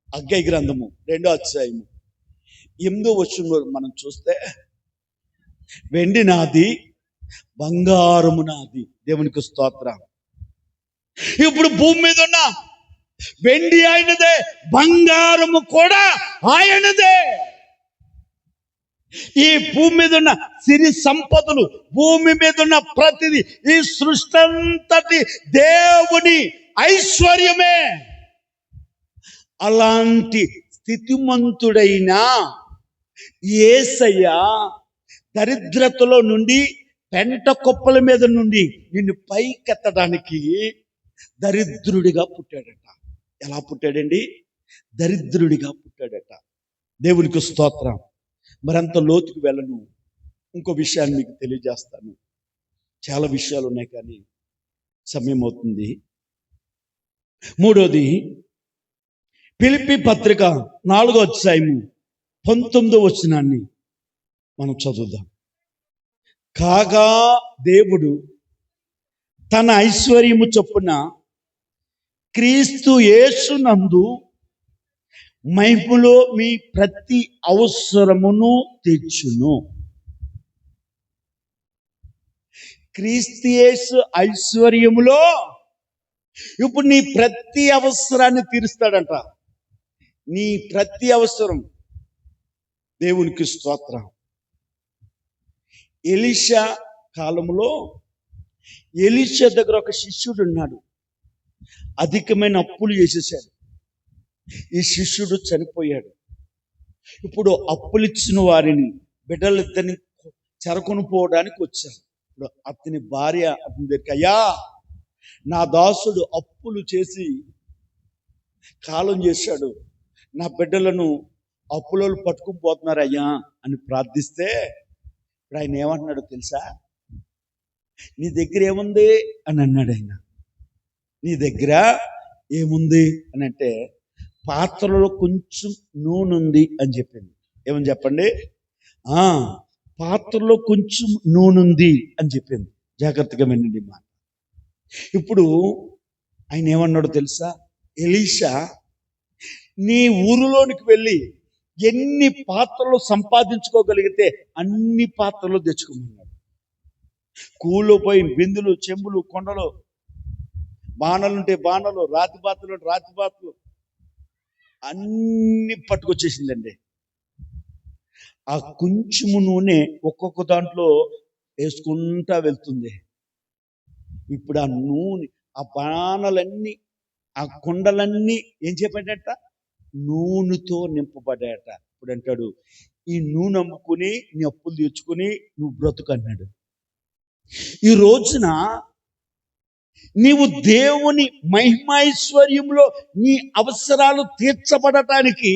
హగ్గయి గ్రంథము 2వ అధ్యాయము 8వ వచనంలో మనం చూస్తే, వెండి నాది, బంగారము నాది. దేవునికి స్తోత్రం. ఇప్పుడు భూమి మీద ఉన్న వెండి ఆయనదే, బంగారము కూడా ఆయనదే. ఈ భూమి మీద ఉన్న సిరి సంపదలు, భూమి మీద ఉన్న ప్రతిదీ, ఈ సృష్టి అంతటి దేవుని ఐశ్వర్యమే. అలాంటి స్థితిమంతుడైన యేసయ్య దరిద్రతలో నుండి, పెంట కుప్పల మీద నుండి నిన్ను పైకెత్తడానికి దరిద్రుడిగా పుట్టాడట. ఎలా పుట్టాడండి? దరిద్రుడిగా పుట్టాడట. దేవునికి స్తోత్రం. మరంత లోతుకు వెళ్ళను, ఇంకో విషయాన్ని మీకు తెలియజేస్తాను. చాలా విషయాలు ఉన్నాయి కానీ సమయం అవుతుంది. 3వది, ఫిలిప్పీ పత్రిక 4వ అధ్యాయము 19వ వచనాన్ని మనం చదువుదాం. కాగా దేవుడు తన ఐశ్వర్యము చొప్పున క్రీస్తు యేసునందు మహిమలో మీ ప్రతి అవసరమును తీర్చును. క్రీస్తు యేసు ఐశ్వర్యములో ఇప్పుడు నీ ప్రతి అవసరాన్ని తీరుస్తాడంట. నీ ప్రతి అవసరం. దేవునికి స్తోత్రం. ఎలీషా కాలంలో ఎలీషా దగ్గర ఒక శిష్యుడు ఉన్నాడు. అధికమైన అప్పులు చేసేసాడు. ఈ శిష్యుడు చనిపోయాడు. ఇప్పుడు అప్పులు ఇచ్చిన వారిని బిడ్డలిద్దరిని చెరకొని పోవడానికి వచ్చారు. ఇప్పుడు అతని భార్య అతని దగ్గరికి, అయ్యా నా దాసుడు అప్పులు చేసి కాలం చేశాడు, నా బిడ్డలను అప్పులలో పట్టుకుని పోతున్నారు అయ్యా అని ప్రార్థిస్తే ఇప్పుడు ఆయన ఏమంటున్నాడో తెలుసా? నీ దగ్గర ఏముంది అని అన్నాడు ఆయన. నీ దగ్గర ఏముంది అని అంటే, పాత్రలో కొంచెం నూనె ఉంది అని చెప్పింది. ఏమని చెప్పండి? పాత్రలో కొంచెం నూనె ఉంది అని చెప్పింది. జాగ్రత్తగా వినండి మాట. ఇప్పుడు ఆయన ఏమన్నాడో తెలుసా? ఎలీషా, నీ ఊరిలోనికి వెళ్ళి ఎన్ని పాత్రలు సంపాదించుకోగలిగితే అన్ని పాత్రలు తెచ్చుకోమన్నాడు. కూలో పోయి బిందులు, చెంబులు, కొండలు, బాణలుంటే బాణలు, రాతి పాత్రలు రాతి పాత్రలు అన్ని పట్టుకొచ్చేసిందండి. ఆ కొంచెము నూనె ఒక్కొక్క దాంట్లో వేసుకుంటా వెళ్తుంది. ఇప్పుడు ఆ నూనె, ఆ బాణలన్నీ, ఆ కొండలన్నీ ఏం చెప్పాడట? నూనెతో నింపబడ్డాయట. ఇప్పుడు అంటాడు, ఈ నూనె అమ్ముకుని నీ అప్పులు తీర్చుకుని నువ్వు బ్రతుకు అన్నాడు. ఈ రోజున నీవు దేవుని మహిమైశ్వర్యంలో నీ అవసరాలు తీర్చబడటానికి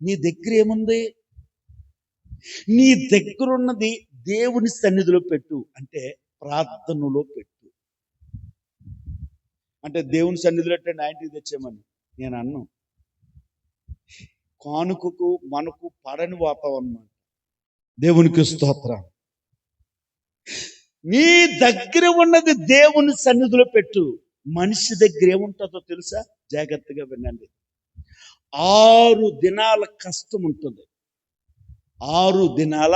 నీ దగ్గర ఏముంది? నీ దగ్గరున్నది దేవుని సన్నిధిలో పెట్టు. అంటే ప్రార్థనలో పెట్టు. అంటే దేవుని సన్నిధిలో అంటే నా ఇంటికి తెచ్చామని నేను అన్ను. కానుకకు మనకు పడని వాతావరణం. దేవునికి స్తోత్రం. నీ దగ్గర ఉన్నది దేవుని సన్నిధిలో పెట్టు. మనిషి దగ్గర ఏముంటుందో తెలుసా? జాగ్రత్తగా వినండి. 6 దినాల కష్టం ఉంటుంది. 6 దినాల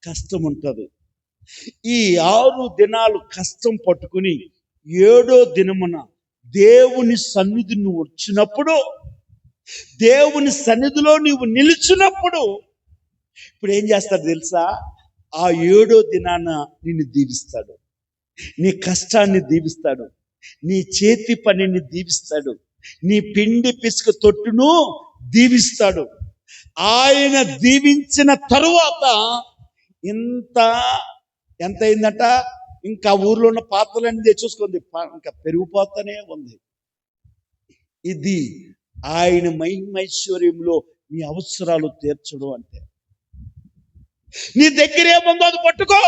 కష్టం ఉంటుంది. ఈ 6 దినాలు కష్టం పట్టుకుని 7వ దినమున దేవుని సన్నిధి నువ్వు వచ్చినప్పుడు, దేవుని సన్నిధిలో నువ్వు నిలిచినప్పుడు ఇప్పుడు ఏం చేస్తాడు తెలుసా? ఆ 7వ దినాన నిన్ను దీవిస్తాడు. నీ కష్టాన్ని దీవిస్తాడు. నీ చేతి పనిని దీవిస్తాడు. నీ పిండి పిసుక తొట్టును దీవిస్తాడు. ఆయన దీవించిన తరువాత ఎంత అయిందట? ఇంకా ఊర్లో ఉన్న పాత్రలన్నీ తెచ్చేసుకుంది. ఇంకా పెరిగిపోతానే ఉంది. ఇది ఆయన మహిమైశ్వర్యంలో నీ అవసరాలు తీర్చడం అంటే. నీ దగ్గర ఏముందో అది పట్టుకో.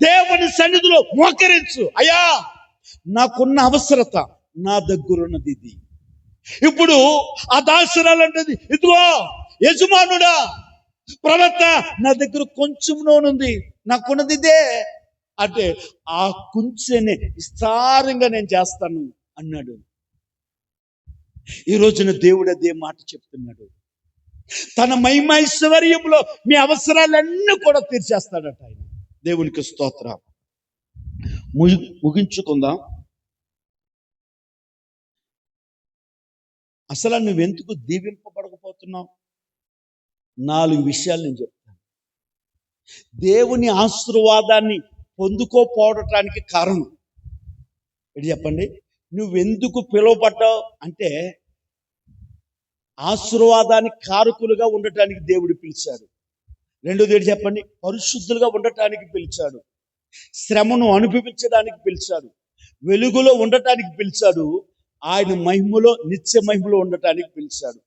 దేవుని సన్నిధిలో మోకరించు. అయ్యా నాకున్న అవసరత, నా దగ్గరున్నది ఇది. ఇప్పుడు ఆ దాసరాలంటది, ఇదిగో యజమానుడా, ప్రవక్త, నా దగ్గర కొంచెం నూనె, నాకున్నది ఇదే అంటే ఆ కొంచెనే విస్తారంగా నేను చేస్తాను అన్నాడు. ఈ రోజున దేవుడు అదే మాట చెప్తున్నాడు. తన మహిమైశ్వర్యంలో మీ అవసరాలన్నీ కూడా తీర్చేస్తాడట ఆయన. దేవునికి స్తోత్రం. ముగించుకుందాం. అసలు నువ్వెందుకు దీవింపబడకపోతున్నావు? 4 విషయాలు నేను చెప్తాను. దేవుని ఆశీర్వాదాన్ని పొందుకోపోవటానికి కారణం ఏంటి చెప్పండి? నువ్వెందుకు పిలువబడ్డావు అంటే ఆశీర్వాదానికి కారకులుగా ఉండటానికి దేవుడు పిలిచాడు. రెండోది ఏంటి చెప్పండి? పరిశుద్ధులుగా ఉండటానికి పిలిచాడు. శ్రమను అనుభవించడానికి పిలిచాడు. వెలుగులో ఉండటానికి పిలిచాడు. ఆయన మహిమలో, నిత్య మహిమలో ఉండటానికి పిలిచాడు.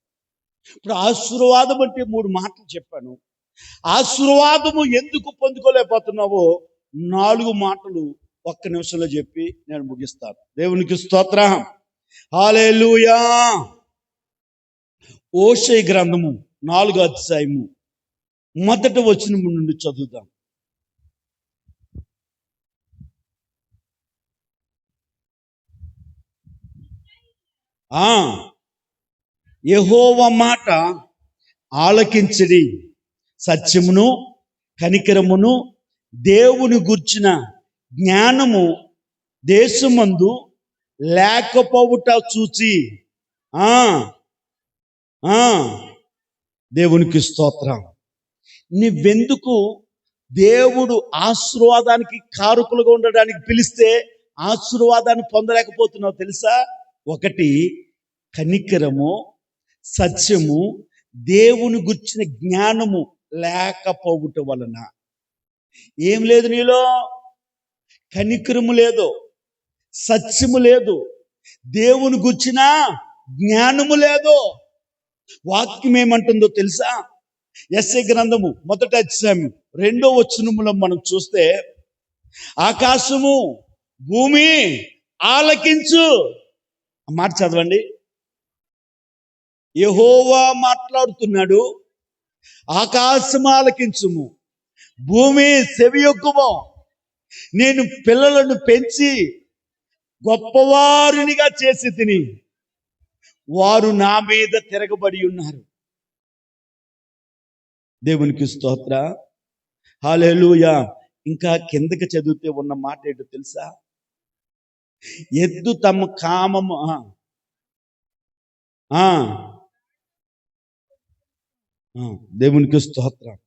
ఇప్పుడు ఆశీర్వాదం అంటే 3 మాటలు చెప్పాను. ఆశీర్వాదము ఎందుకు పొందుకోలేకపోతున్నావో 4 మాటలు ఒక్క నిమిషంలో చెప్పి నేను ముగిస్తాను. దేవునికి స్తోత్రం. హల్లెలూయా. హోషేయ గ్రంథము 4వ అధ్యాయము 1వ వచనం నుండి చదువుదాం. యెహోవా మాట ఆలకించడి, సత్యమును కనికరమును దేవుని గూర్చిన జ్ఞానము దేశమందు లేకపోవుట చూచి దేవునికి స్తోత్రం. నువ్వెందుకు దేవుడు ఆశీర్వాదానికి కారకులుగా ఉండడానికి పిలిస్తే ఆశీర్వాదాన్ని పొందలేకపోతున్నావు తెలుసా? ఒకటి కనికరము, సత్యము, దేవుని గుర్చిన జ్ఞానము లేకపోవటం వలన. ఏం లేదు నీలో? కనికరము లేదు, సత్యము లేదు, దేవుని గుర్చిన జ్ఞానము లేదు. వాక్యం ఏమంటుందో తెలుసా? యెషయా గ్రంథము 1వ అధ్యాయం 2వ వచనములో మనం చూస్తే, ఆకాశము భూమి ఆలకించు. మాట చదవండి. యెహోవా మాట్లాడుతున్నాడు. ఆకాశం ఆలకించుము, భూమి సెవియొగ్గుము. నేను పిల్లలను పెంచి గొప్పవారినిగా చేసి తిని వారు నా మీద తిరగబడి ఉన్నారు. దేవునికి స్తోత్ర, హల్లెలూయా. ఇంకా కిందకి చదివితే ఉన్న మాట ఏంటో తెలుసా? ఎద్దు తమ కామము దేవునికి స్తోత్రం,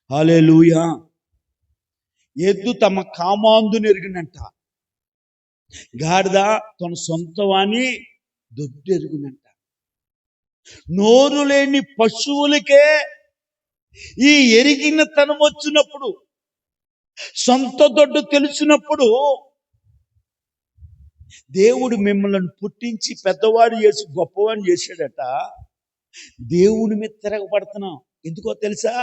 హల్లెలూయా. ఎద్దు తమ కామాందుని ఎరుగునంట, గాడిద తన సొంత వాణి దొడ్డెరుగునంట. నోరు లేని పశువులకే ఈ ఎరిగిన తనం వచ్చినప్పుడు, సొంత దొడ్డు తెలిసినప్పుడు, దేవుడు మిమ్మల్ని పుట్టించి పెద్దవాడు చేసి గొప్పవాడిని చేశాడట. దేవుని మీద తిరగబడుతున్నాం. ఎందుకో తెలుసా?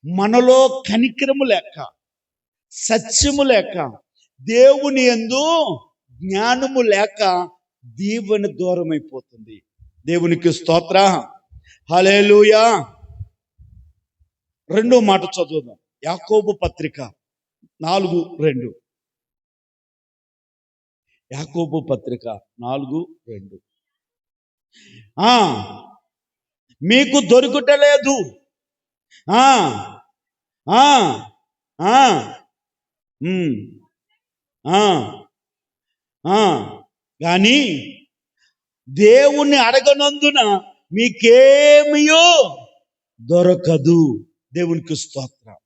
మనలో కనికరము లేక, సత్యము లేక, దేవుని యందు జ్ఞానము లేక దీవెన దూరం అయిపోతుంది. దేవునికి స్తోత్ర, హల్లెలూయా. 2వ మాట చదువుదాం. యాకోబు పత్రిక 4:2. యాకోబు పత్రిక 4:2. మీకు దొరుకుటలేదు కానీ దేవుణ్ణి అడగనందున మీకేమియో దొరకదు. దేవునికి స్తోత్రం,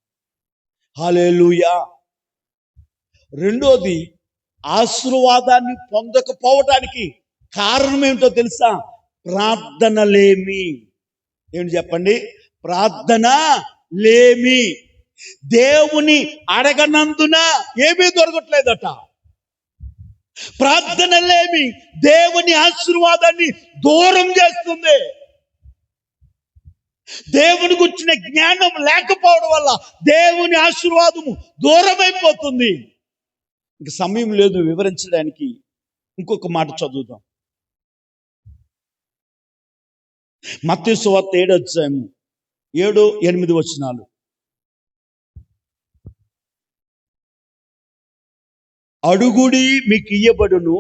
హల్లెలూయా. రెండోది, ఆశీర్వాదాన్ని పొందకపోవటానికి కారణం ఏమిటో తెలుసా? ప్రార్థన లేమి. ఏమిటి చెప్పండి? ప్రార్థన లేమి. దేవుని అడగనందున ఏమీ దొరకట్లేదట. ప్రార్థన లేమి దేవుని ఆశీర్వాదాన్ని దూరం చేస్తుంది. దేవుని గురించిన జ్ఞానం లేకపోవడం వల్ల దేవుని ఆశీర్వాదము దూరం అయిపోతుంది. ఇంక సమయం లేదు వివరించడానికి. ఇంకొక మాట చదువుదాం. మత్తయి సువార్త 7వ అధ్యాయము 7-8 వచనాలు. అడుగుడి మీకు ఇయ్యబడును,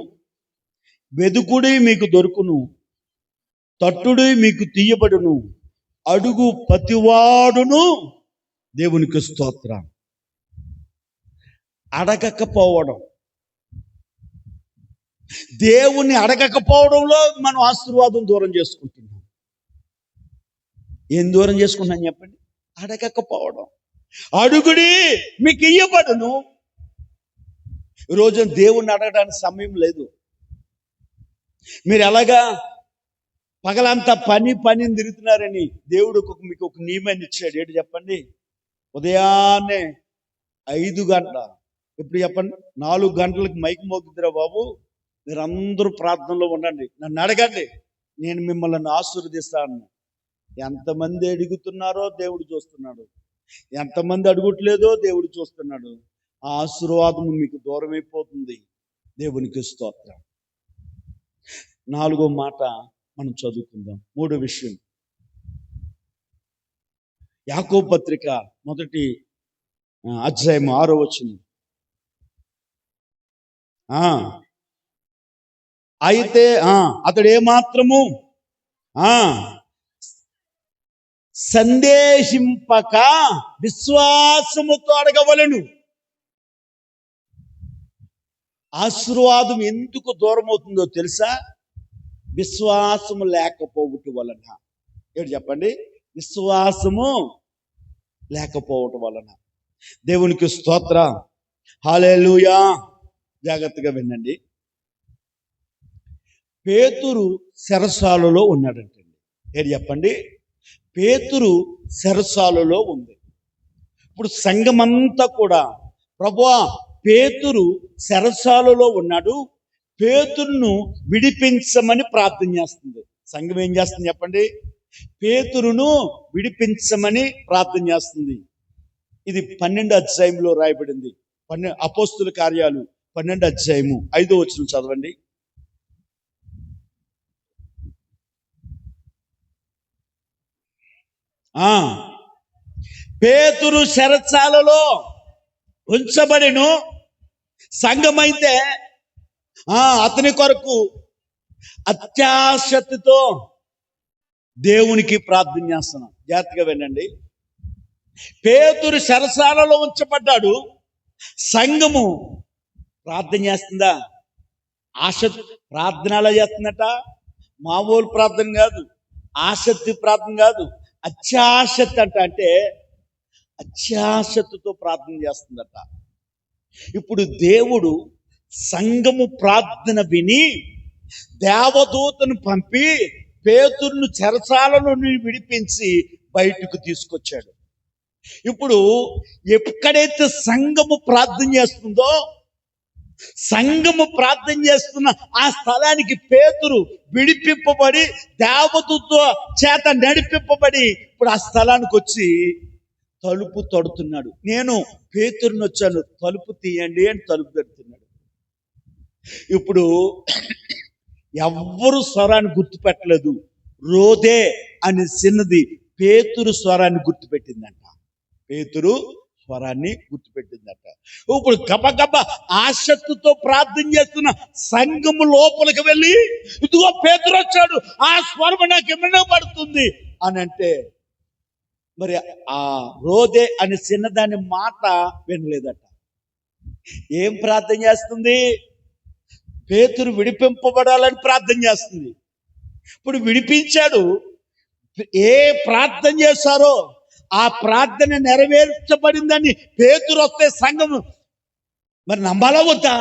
వెదుకుడి మీకు దొరుకును, తట్టుడి మీకు తీయబడును, అడుగు ప్రతివాడును. దేవునికి స్తోత్రం. అడగకపోవడం, దేవుణ్ణి అడగకపోవడంలో మనం ఆశీర్వాదం దూరం చేసుకుంటున్నాం. ఏం దూరం చేసుకుంటున్నాం చెప్పండి? అడగకపోవడం. అడుగుడి మీకు ఇయ్యబడును. ఈరోజు దేవుణ్ణి అడగడానికి సమయం లేదు. మీరు ఎలాగా పగలంతా పని తిరుగుతున్నారని దేవుడు మీకు ఒక నియమాన్ని ఇచ్చాడు. ఏంటి చెప్పండి? ఉదయాన్నే 5 గంటల, ఇప్పుడు చెప్పండి 4 గంటలకు మైక్ మోగిద్దిరా బాబు, మీరందరూ ప్రార్థనలో ఉండండి, నన్ను అడగండి, నేను మిమ్మల్ని ఆశీర్వదిస్తాను. ఎంతమంది అడుగుతున్నారో దేవుడు చూస్తున్నాడు, ఎంతమంది అడుగుట్లేదో దేవుడు చూస్తున్నాడు. ఆ ఆశీర్వాదము మీకు దూరం అయిపోతుంది. దేవునికి స్తోత్రం. 4వ మాట, మనం చదువుకుందాం. మూడో విషయం, యాకోబు పత్రిక మొదటి అధ్యాయం 6వ వచనం. అయితే అతడు ఏమాత్రము సందేహింపక విశ్వాసముతో అడగవలెను. ఆశీర్వాదం ఎందుకు దూరం అవుతుందో తెలుసా? విశ్వాసము లేకపోవటం వలన. ఏంటి చెప్పండి? విశ్వాసము లేకపోవటం వలన. దేవునికి స్తోత్రం, హల్లెలూయా. జాగ్రత్తగా వినండి. పేతురు చెరసాలలో ఉన్నాడంటండి. ఏంటి చెప్పండి? పేతురు చెరసాలలో ఉంది. ఇప్పుడు సంఘమంతా కూడా, ప్రభువా పేతురు చెరసాలలో ఉన్నాడు, పేతురును విడిపించమని ప్రార్థన చేస్తుంది. సంఘం ఏం చేస్తుంది చెప్పండి? పేతురును విడిపించమని ప్రార్థన చేస్తుంది. ఇది 12వ అధ్యాయంలో రాయబడింది. అపోస్తుల కార్యాలు 12వ అధ్యాయము 5వ వచనం చదవండి. పేతురు చెరసాలలో ఉంచబడిను. సంఘమైతే అతని కొరకు అత్యాశక్తితో దేవునికి ప్రార్థన చేస్తున్నాం. జాగ్రత్తగా వినండి. పేతురు చెరసాలలో ఉంచబడ్డాడు. సంఘము ప్రార్థన చేస్తుందా? ప్రార్థన ఎలా చేస్తుందట? మామూలు ప్రార్థన కాదు, ఆసక్తి ప్రార్థన కాదు, అత్యాశక్తి అంటే అత్యాశక్తితో ప్రార్థన చేస్తుందట. ఇప్పుడు దేవుడు సంఘము ప్రార్థన విని దేవదూతను పంపి పేతురును చెరసాలను విడిపించి బయటకు తీసుకొచ్చాడు. ఇప్పుడు ఎక్కడైతే సంఘము ప్రార్థన చేస్తుందో, సంఘము ప్రార్థన చేస్తున్న ఆ స్థలానికి పేతురు విడిపింపబడి దేవదూత చేత నడిపింపబడి ఇప్పుడు ఆ స్థలానికి వచ్చి తలుపు తడుతున్నాడు. నేను పేతురుని వచ్చాను, తలుపు తీయండి అని తలుపు తడుతున్నాడు. ఇప్పుడు ఎవ్వరు స్వరాన్ని గుర్తుపెట్టలేదు. రోదే అని చిన్నది పేతురు స్వరాన్ని గుర్తుపెట్టిందంట. పేతురు స్వరాన్ని గుర్తుపెట్టిందట. ఇప్పుడు గబగబ ఆసక్తితో ప్రార్థన చేస్తున్న సంఘము లోపలికి వెళ్ళి, ఇదిగో పేతురు వచ్చాడు, ఆ స్వరం నాకు ఏమైనా పడుతుంది అని అంటే, మరి ఆ రోదే అని చిన్నదాని మాట వినలేదట. ఏం ప్రార్థన చేస్తుంది? పేతురు విడిపింపబడాలని ప్రార్థన చేస్తుంది. ఇప్పుడు విడిపించాడు. ఏ ప్రార్థన చేశారో ఆ ప్రార్థన నెరవేర్చబడిందని పేతురు వస్తే సంఘం మరి నమ్మాలా వద్దా?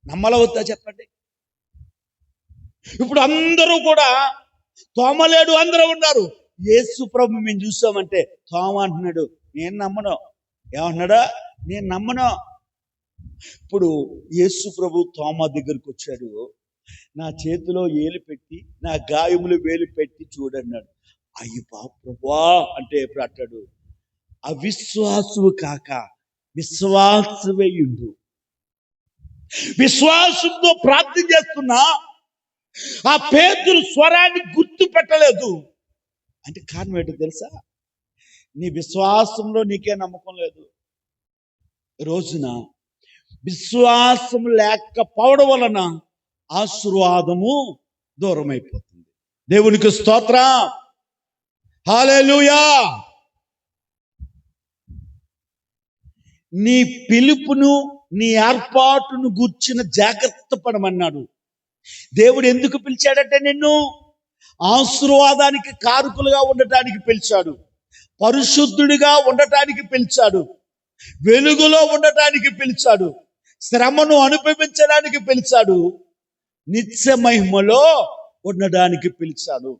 నమ్మాలా వద్దా చెప్పండి. ఇప్పుడు అందరూ కూడా తోమలేడు, అందరూ ఉన్నారు. యేసు ప్రభు మేము చూసామంటే తోమ అంటున్నాడు, నేను నమ్మను. ఏమంటున్నాడా? నేను నమ్మను. ఇప్పుడు యేసు ప్రభు తోమ దగ్గరికి వచ్చాడు. నా చేతిలో ఏలు పెట్టి, నా గాయములు వేలు పెట్టి చూడన్నాడు. అయ్యి ప్రభువా అంటే ఎప్పుడు అంటాడు? అవిశ్వాసువు కాక విశ్వాసవేయుడు. విశ్వాసంతో ప్రార్థన చేస్తున్నా ఆ పేతురు స్వరాన్ని గుర్తు పెట్టలేదు అంటే కారణం ఏంటో తెలుసా? నీ విశ్వాసంలో నీకే నమ్మకం లేదు. రోజున విశ్వాసం లేకపోవడం వలన ఆశీర్వాదము దూరం అయిపోతుంది. దేవునికి స్తోత్రం, హల్లెలూయా. నీ పిలుపును, నీ ఏర్పాటును గూర్చిన జాగ్రత్త పడమన్నాడు. దేవుడు ఎందుకు పిలిచాడంటే నిన్ను ఆశీర్వాదానికి కారకులుగా ఉండటానికి పిలిచాడు, పరిశుద్ధుడిగా ఉండటానికి పిలిచాడు, వెలుగులో ఉండటానికి పిలిచాడు, శ్రమను అనుభవించడానికి పిలిచాడు, నిత్య మహిమలో ఉండడానికి పిలిచాడు.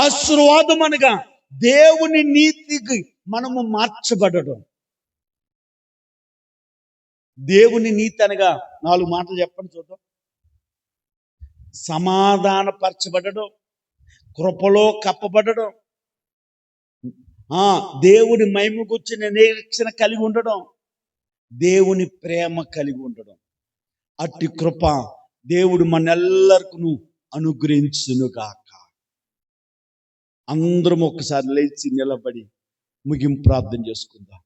ఆశీర్వాదం అనగా దేవుని నీతికి మనము మార్చబడడం. దేవుని నీతి అనగా 4 మాటలు చెప్పండి చూద్దాం. సమాధానపరచబడడం, కృపలో కప్పబడడం, దేవుని మహిమ గుర్చిన నిరీక్షణ కలిగి ఉండడం, దేవుని ప్రేమ కలిగి ఉండడం. అట్టి కృప దేవుడు మనెల్లరికూ అనుగ్రహించునుగాక. అందరం ఒక్కసారి లేచి నిలబడి ముగింపు ప్రార్థన చేసుకుందాం.